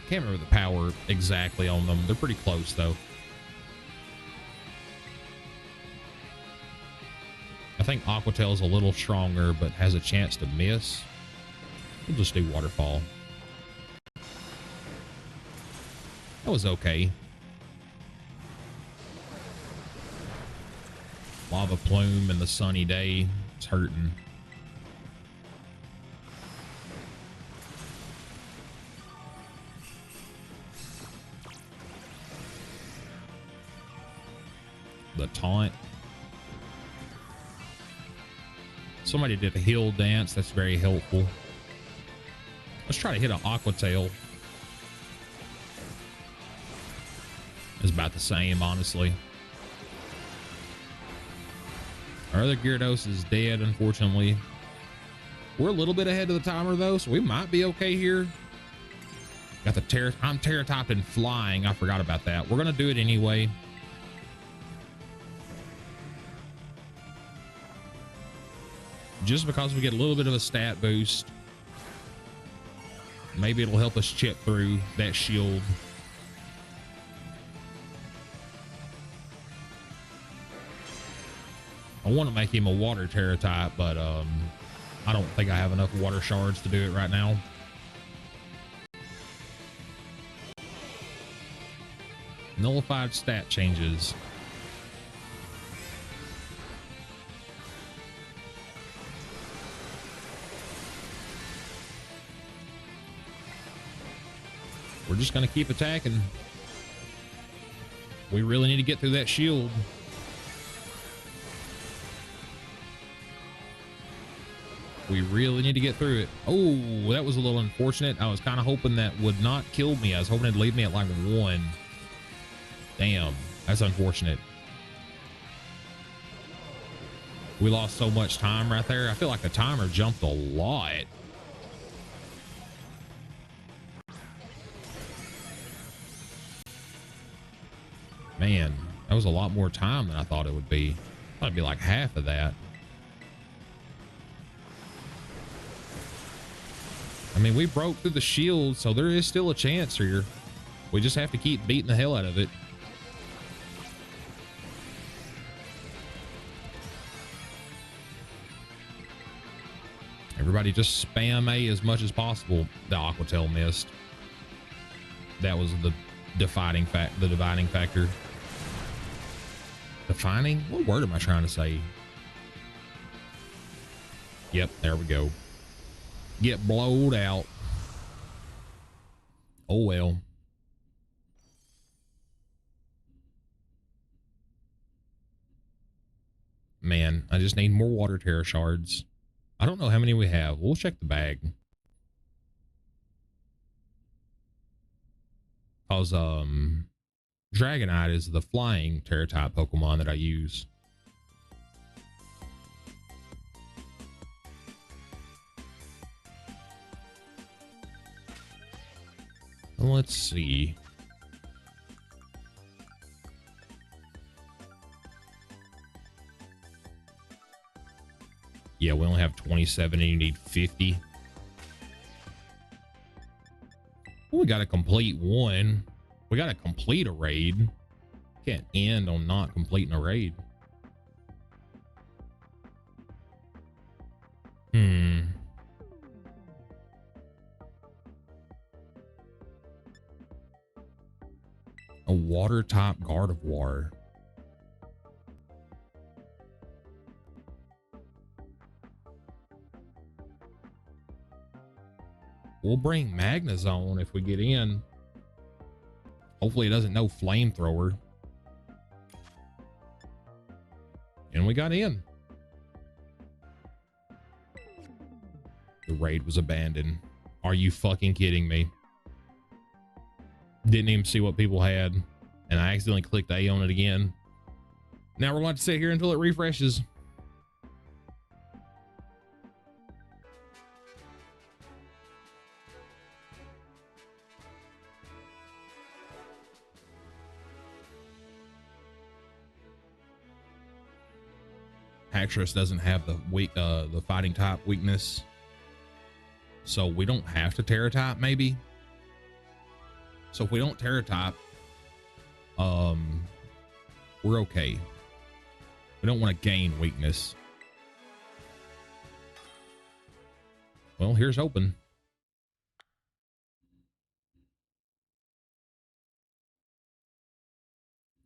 Can't remember the power exactly on them. They're pretty close though. I think Aquatail's a little stronger, but has a chance to miss. We'll just do waterfall. That was okay. Lava plume in the sunny day. It's hurting. The taunt. Somebody did a heal dance. That's very helpful. Let's try to hit an Aquatail. It's about the same, honestly. Our other Gyarados is dead, unfortunately. We're a little bit ahead of the timer, though, so we might be okay here. Got the I'm Terra-typed and flying. I forgot about that. We're going to do it anyway. Just because we get a little bit of a stat boost. Maybe it'll help us chip through that shield. I want to make him a water Terra type, but I don't think I have enough water shards to do it right now. Nullified stat changes. We're just going to keep attacking. We really need to get through that shield. We really need to get through it. Oh, that was a little unfortunate. I was kind of hoping that would not kill me. I was hoping it'd leave me at like 1. Damn, that's unfortunate. We lost so much time right there. I feel like the timer jumped a lot. Man, that was a lot more time than I thought it would be. I thought it'd be like half of that. I mean, we broke through the shield, so there is still a chance here. We just have to keep beating the hell out of it. Everybody just spam A as much as possible. The Aquatail missed. That was the dividing factor. Defining? What word am I trying to say? Yep, there we go. Get blowed out. Oh well. Man, I just need more water Terra shards. I don't know how many we have. We'll check the bag. Cause Dragonite is the flying Terra type Pokemon that I use. Let's see. Yeah, we only have 27 and you need 50. Well, we got to complete one. We got to complete a raid. Can't end on not completing a raid. A water type Gardevoir. We'll bring Magnezone if we get in. Hopefully it doesn't know flamethrower. And we got in. The raid was abandoned. Are you fucking kidding me? Didn't even see what people had. And I accidentally clicked A on it again. Now we're going to sit here until it refreshes. Haxorus doesn't have the fighting type weakness, so we don't have to Terra type maybe. So if we don't Terra type, we're okay. We don't want to gain weakness. Well, here's open.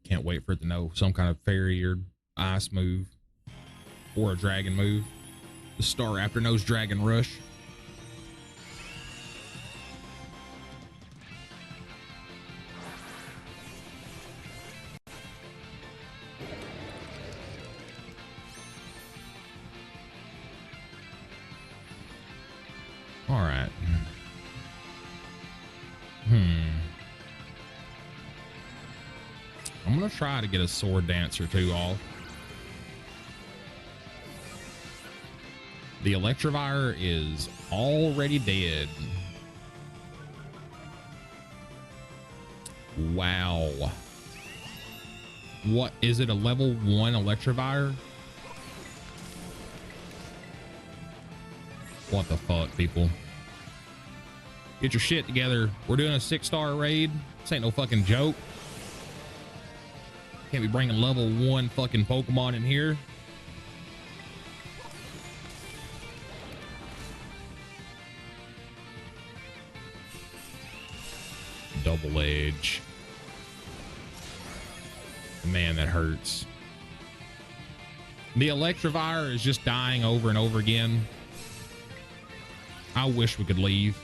Can't wait for it to know some kind of fairy or ice move. Or a dragon move. The Staraptor knows Dragon Rush. All right. I'm gonna try to get a Sword Dance or two off. The Electivire is already dead. Wow. What is it, a level 1 Electivire? What the fuck, people? Get your shit together. We're doing a 6-star raid. This ain't no fucking joke. Can't be bringing level 1 fucking Pokemon in here. Double Edge. Man, that hurts. The Electivire is just dying over and over again. I wish we could leave.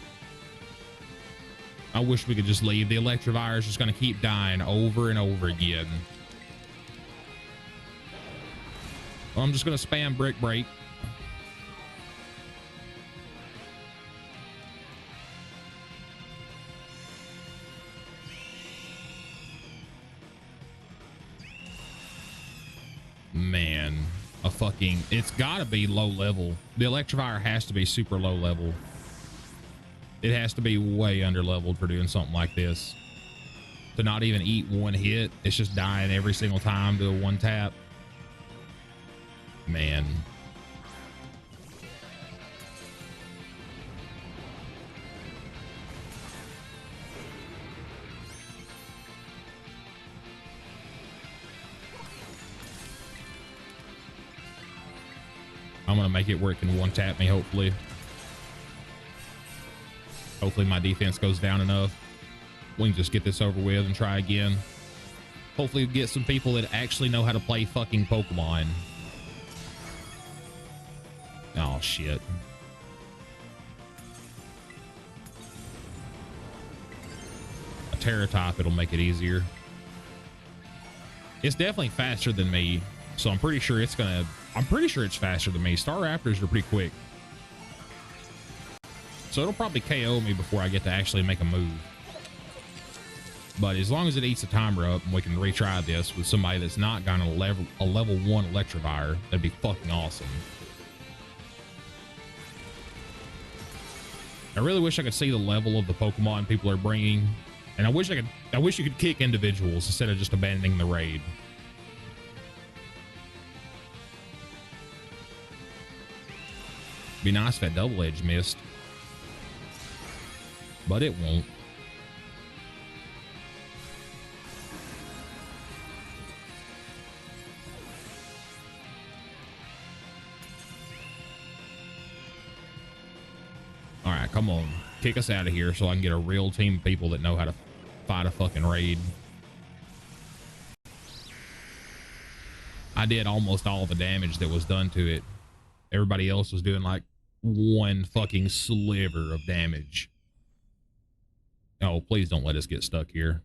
I wish we could just leave. The Electivire is just going to keep dying over and over again. Well, I'm just going to spam Brick Break. Man, it's gotta be low level. The Electivire has to be super low level. It has to be way under leveled for doing something like this. To not even eat one hit, it's just dying every single time to a one tap. Man. I'm gonna make it where it can one tap me, hopefully. Hopefully my defense goes down enough. We can just get this over with and try again. Hopefully get some people that actually know how to play fucking Pokemon. Oh shit. A Terra type, it'll make it easier. It's definitely faster than me, so I'm pretty sure it's faster than me. Staraptors are pretty quick. So it'll probably KO me before I get to actually make a move. But as long as it eats the timer up and we can retry this with somebody that's not got a level 1 Electivire, that'd be fucking awesome. I really wish I could see the level of the Pokemon people are bringing. And I wish you could kick individuals instead of just abandoning the raid. Be nice if that Double Edge missed. But it won't. All right, come on. Kick us out of here so I can get a real team of people that know how to fight a fucking raid. I did almost all the damage that was done to it. Everybody else was doing like one fucking sliver of damage. Oh, please don't let us get stuck here.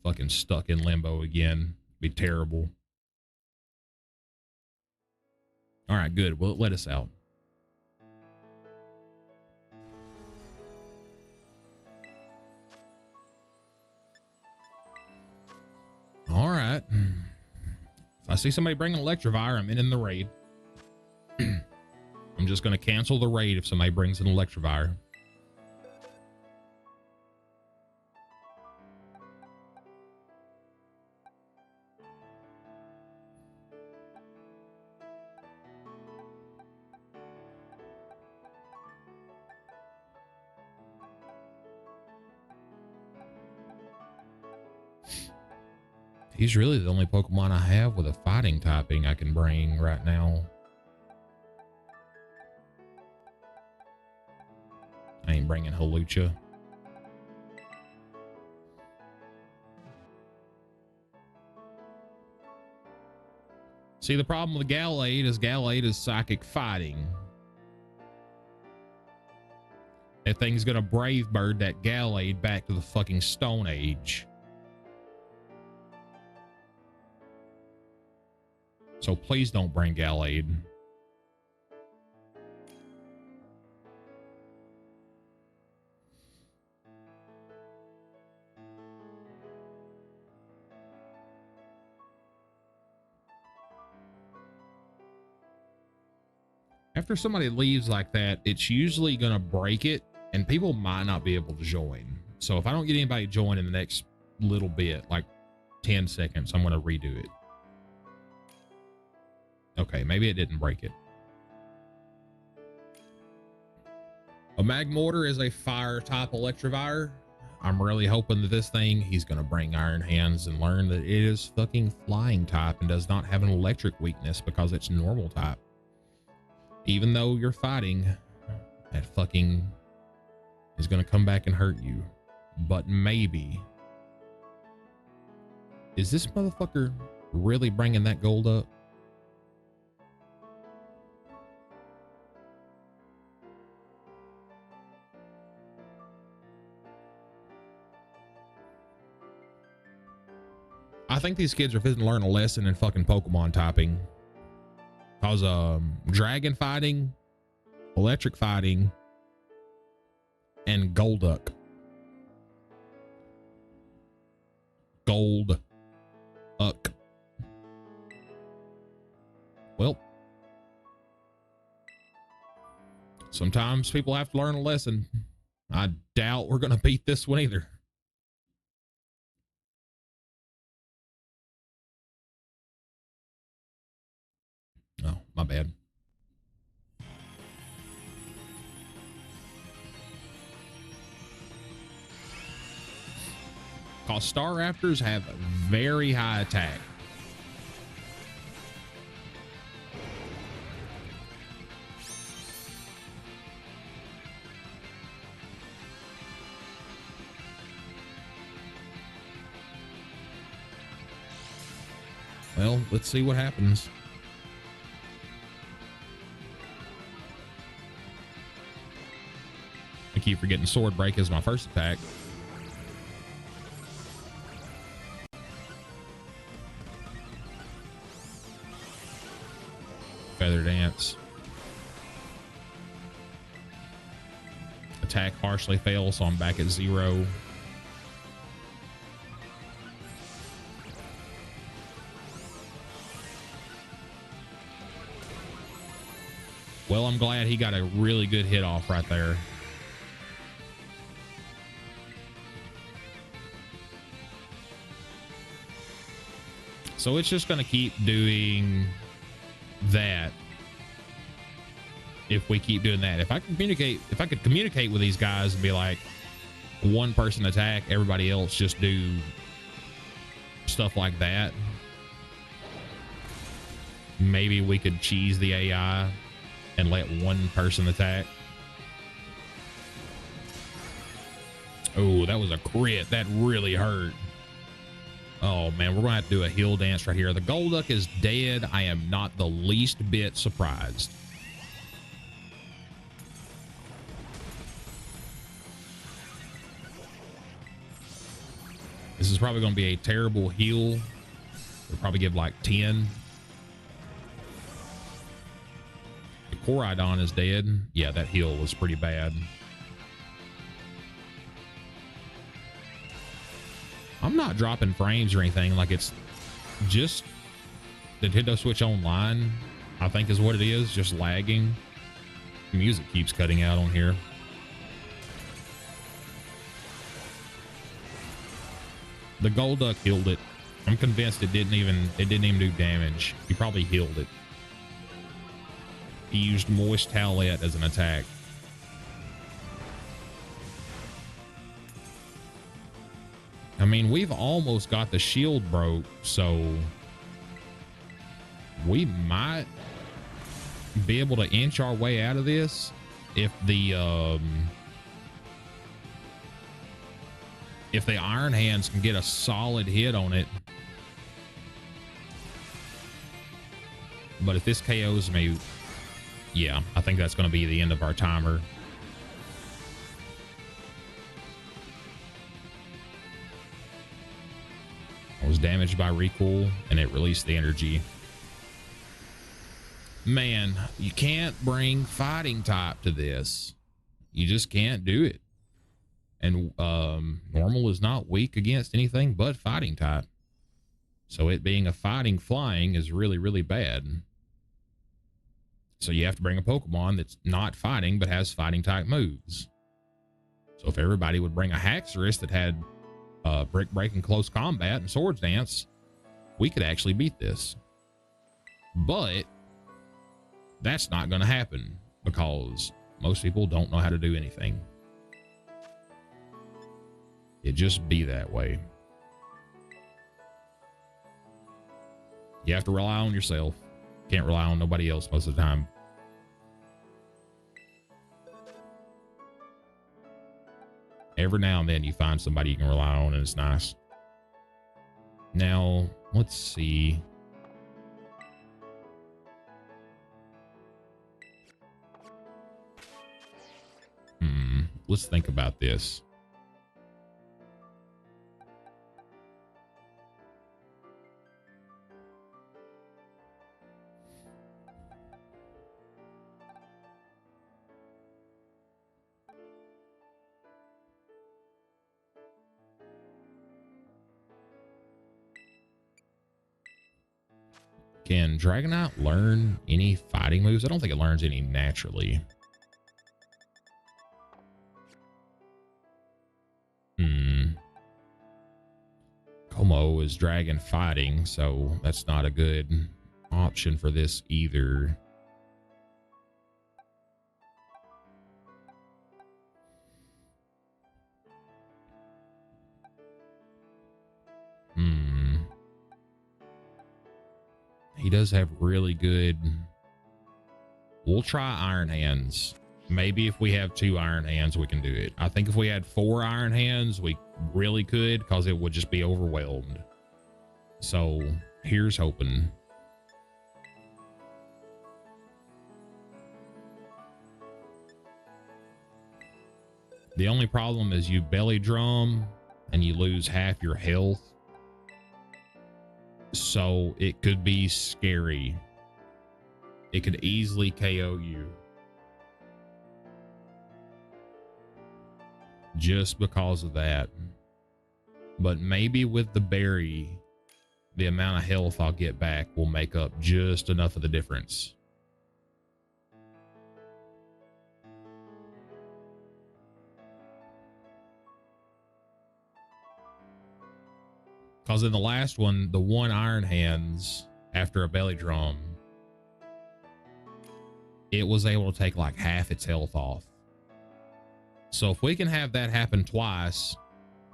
Fucking stuck in limbo again. Be terrible. All right, good. Well, let us out. All right. If I see somebody bring an Electivire, I'm in the raid. I'm just going to cancel the raid if somebody brings an Electivire. He's really the only Pokemon I have with a fighting typing I can bring right now. I ain't bringing Hawlucha. See, the problem with Gallade is psychic fighting. That thing's gonna Brave Bird that Gallade back to the fucking Stone Age. So please don't bring Gallade. After somebody leaves like that, it's usually going to break it and people might not be able to join. So if I don't get anybody to join in the next little bit, like 10 seconds, I'm going to redo it. Okay, maybe it didn't break it. A Magmortar is a fire type Electivire. I'm really hoping that this thing, he's going to bring Iron Hands and learn that it is fucking flying type and does not have an electric weakness because it's normal type. Even though you're fighting, that fucking is going to come back and hurt you. But maybe. Is this motherfucker really bringing that gold up? I think these kids are fitting to learn a lesson in fucking Pokemon typing. Cause dragon fighting, electric fighting, and Golduck. Golduck. Well, sometimes people have to learn a lesson. I doubt we're gonna beat this one either. Oh, my bad. Cause Staraptors have very high attack. Well, let's see what happens. I keep forgetting Sword Break is my first attack. Feather Dance. Attack partially fails, so I'm back at 0. Well, I'm glad he got a really good hit off right there. So it's just going to keep doing that. If we keep doing that, if I could communicate with these guys and be like, one person attack, everybody else just do stuff like that. Maybe we could cheese the AI and let one person attack. Oh, that was a crit. That really hurt. Oh man, we're gonna have to do a heal dance right here. The Golduck is dead. I am not the least bit surprised. This is probably gonna be a terrible heal. We'll probably give like 10. Koraidon is dead. Yeah, that heal was pretty bad. I'm not dropping frames or anything. Like, it's just Nintendo Switch Online, I think is what it is. Just lagging. Music keeps cutting out on here. The Golduck healed it. I'm convinced it didn't even do damage. He probably healed it. He used Moist Towelette as an attack. I mean, we've almost got the shield broke, so we might be able to inch our way out of this if the Iron Hands can get a solid hit on it. But if this KOs me, yeah, I think that's going to be the end of our timer. I was damaged by recoil and it released the energy. Man, you can't bring fighting type to this. You just can't do it. And normal is not weak against anything but fighting type. So it being a fighting flying is really, really bad. So you have to bring a Pokemon that's not fighting but has fighting type moves. So if everybody would bring a Haxorus that had brick break and close combat and swords dance, we could actually beat this. But that's not going to happen because most people don't know how to do anything. It just be that way. You have to rely on yourself. Can't rely on nobody else most of the time. Every now and then you find somebody you can rely on and it's nice. Now, let's see. Let's think about this. Can Dragonite learn any fighting moves? I don't think it learns any naturally. Como is dragon fighting, so that's not a good option for this either. He does have really good... We'll try Iron Hands. Maybe if we have 2 Iron Hands, we can do it. I think if we had 4 Iron Hands, we really could, because it would just be overwhelmed. So, here's hoping. The only problem is you belly drum and you lose half your health. So it could be scary. It could easily KO you. Just because of that. But maybe with the berry, the amount of health I'll get back will make up just enough of the difference. Because in the last one, the 1 Iron Hands after a belly drum, it was able to take like half its health off. So if we can have that happen twice,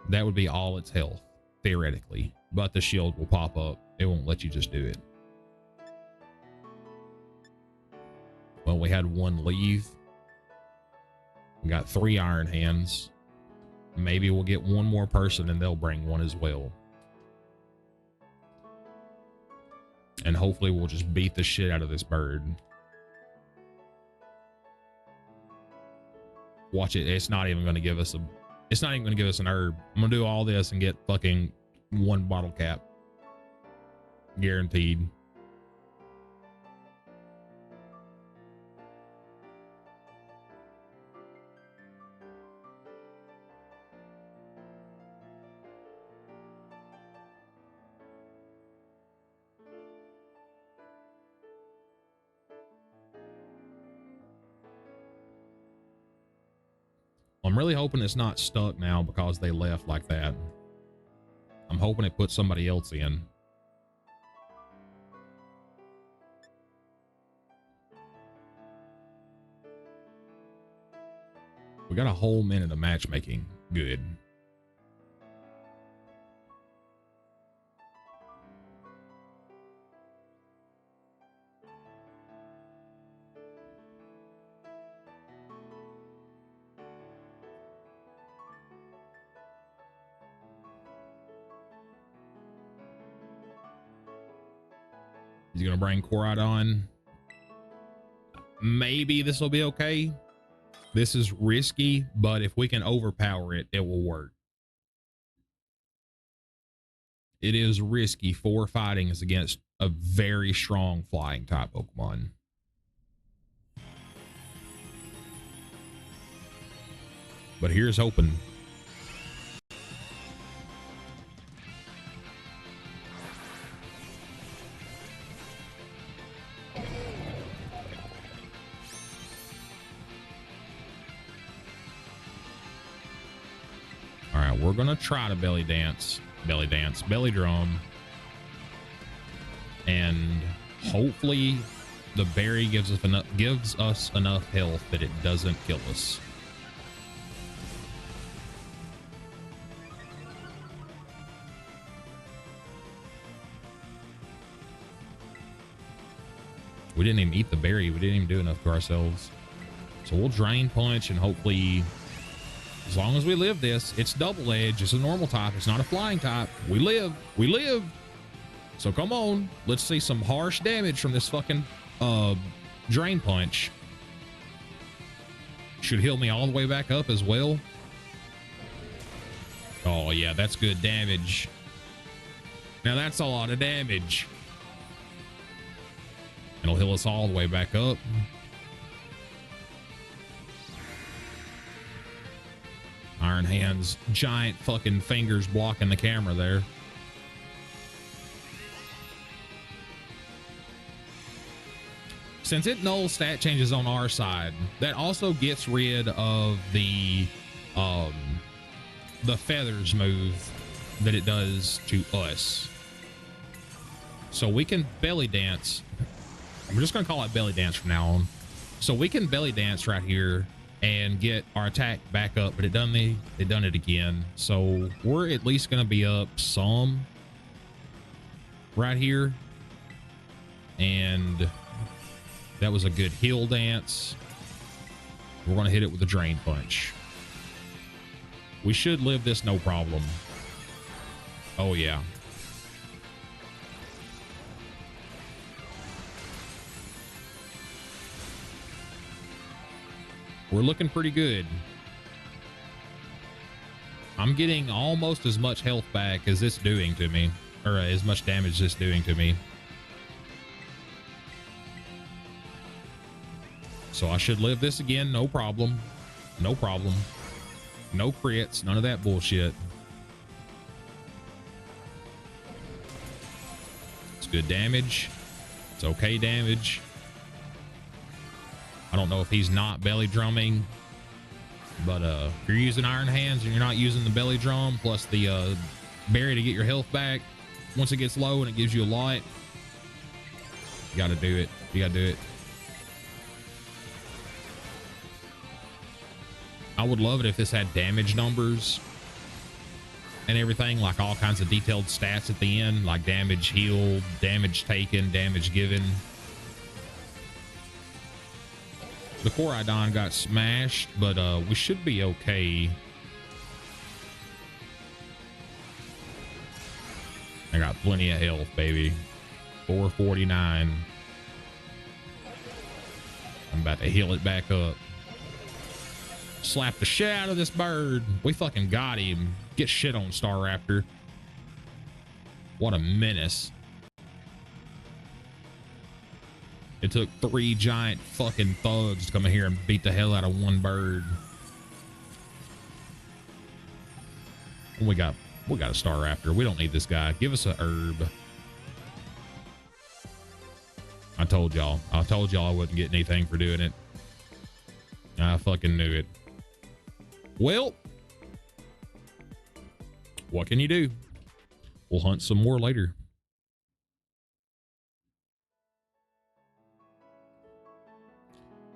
that would be all its health, theoretically. But the shield will pop up. It won't let you just do it. Well, we had 1 leave. We got 3 Iron Hands. Maybe we'll get 1 more person and they'll bring 1 as well. And hopefully we'll just beat the shit out of this bird. Watch it. It's not even going to give us a... It's not even going to give us an herb. I'm going to do all this and get fucking 1 bottle cap. Guaranteed. I'm really hoping it's not stuck now because they left like that. I'm hoping it puts somebody else in. We got a whole minute of matchmaking. Good. He's going to bring Koraidon. Maybe this will be okay. This is risky, but if we can overpower it, it will work. It is risky for fighting against a very strong flying type Pokemon. But here's hoping. All right, we're gonna try to belly drum, and hopefully the berry gives us enough health that it doesn't kill us. We didn't even eat the berry. We didn't even do enough to ourselves. So we'll Drain Punch, and hopefully, as long as we live this, it's double edge. It's a normal type. It's not a flying type. We live. We live. So come on. Let's see some harsh damage from this fucking Drain Punch. Should heal me all the way back up as well. Oh, yeah, that's good damage. Now that's a lot of damage. It'll heal us all the way back up. Iron Hand's giant fucking fingers blocking the camera there. Since it null stat changes on our side, that also gets rid of the feathers move that it does to us. So we can belly dance. I'm just going to call it belly dance from now on. So we can belly dance right here and get our attack back up, but it done it again. So we're at least going to be up some right here. And that was a good heal dance. We're going to hit it with a Drain Punch. We should live this no problem. Oh, yeah. We're looking pretty good. I'm getting almost as much health back as it's doing to me, or as much damage it's doing to me. So I should live this again, no problem. No problem. No crits, none of that bullshit. It's good damage. It's okay damage. I don't know if he's not belly drumming, but if you're using Iron Hands and you're not using the belly drum plus the berry to get your health back, once it gets low and it gives you a lot, you got to do it. You got to do it. I would love it if this had damage numbers and everything, like all kinds of detailed stats at the end, like damage healed, damage taken, damage given. The Koraidon got smashed, but we should be okay. I got plenty of health, baby. 449. I'm about to heal it back up. Slap the shit out of this bird. We fucking got him. Get shit on, Staraptor. What a menace. It took 3 giant fucking thugs to come in here and beat the hell out of one bird. We got a Staraptor. We don't need this guy. Give us a herb. I told y'all I wouldn't get anything for doing it. I fucking knew it. Well, what can you do? We'll hunt some more later.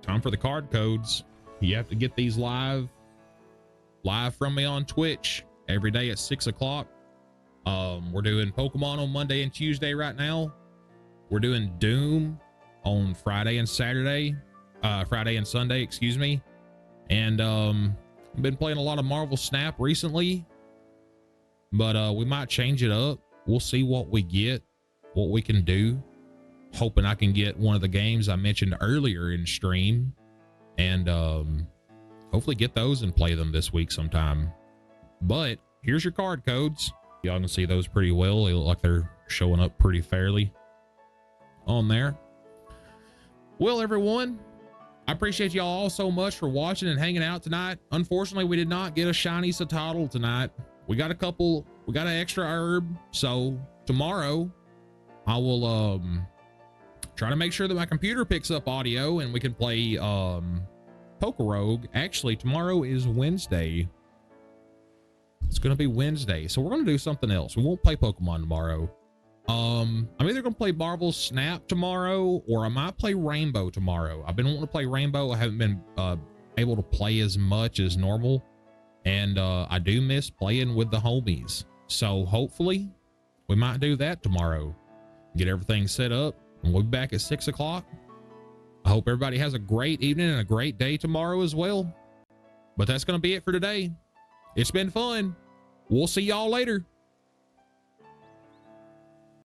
Time for the card codes. You have to get these live from me on Twitch every day at 6 o'clock. We're doing Pokemon on Monday and Tuesday right now. We're doing Doom on Friday and Sunday, excuse me. And I've been playing a lot of Marvel Snap recently, but we might change it up. We'll see what we get, what we can do. Hoping I can get one of the games I mentioned earlier in stream, and hopefully get those and play them this week sometime. But here's your card codes. Y'all can see those pretty well. They look like they're showing up pretty fairly on there. Well, everyone, I appreciate y'all all so much for watching and hanging out tonight. Unfortunately, we did not get a shiny cetoddle tonight. We got an extra herb. So tomorrow I will try to make sure that my computer picks up audio and we can play Rogue. Actually, tomorrow is Wednesday. It's gonna be Wednesday, so we're gonna do something else. We won't play Pokemon tomorrow. I'm either gonna play Marvel Snap tomorrow, or I might play Rainbow tomorrow. I've been wanting to play Rainbow. I haven't been able to play as much as normal, and I do miss playing with the homies. So hopefully we might do that tomorrow. Get everything set up, and we'll be back at 6 o'clock. I hope everybody has a great evening and a great day tomorrow as well. But that's gonna be it for today. It's been fun. We'll see y'all later.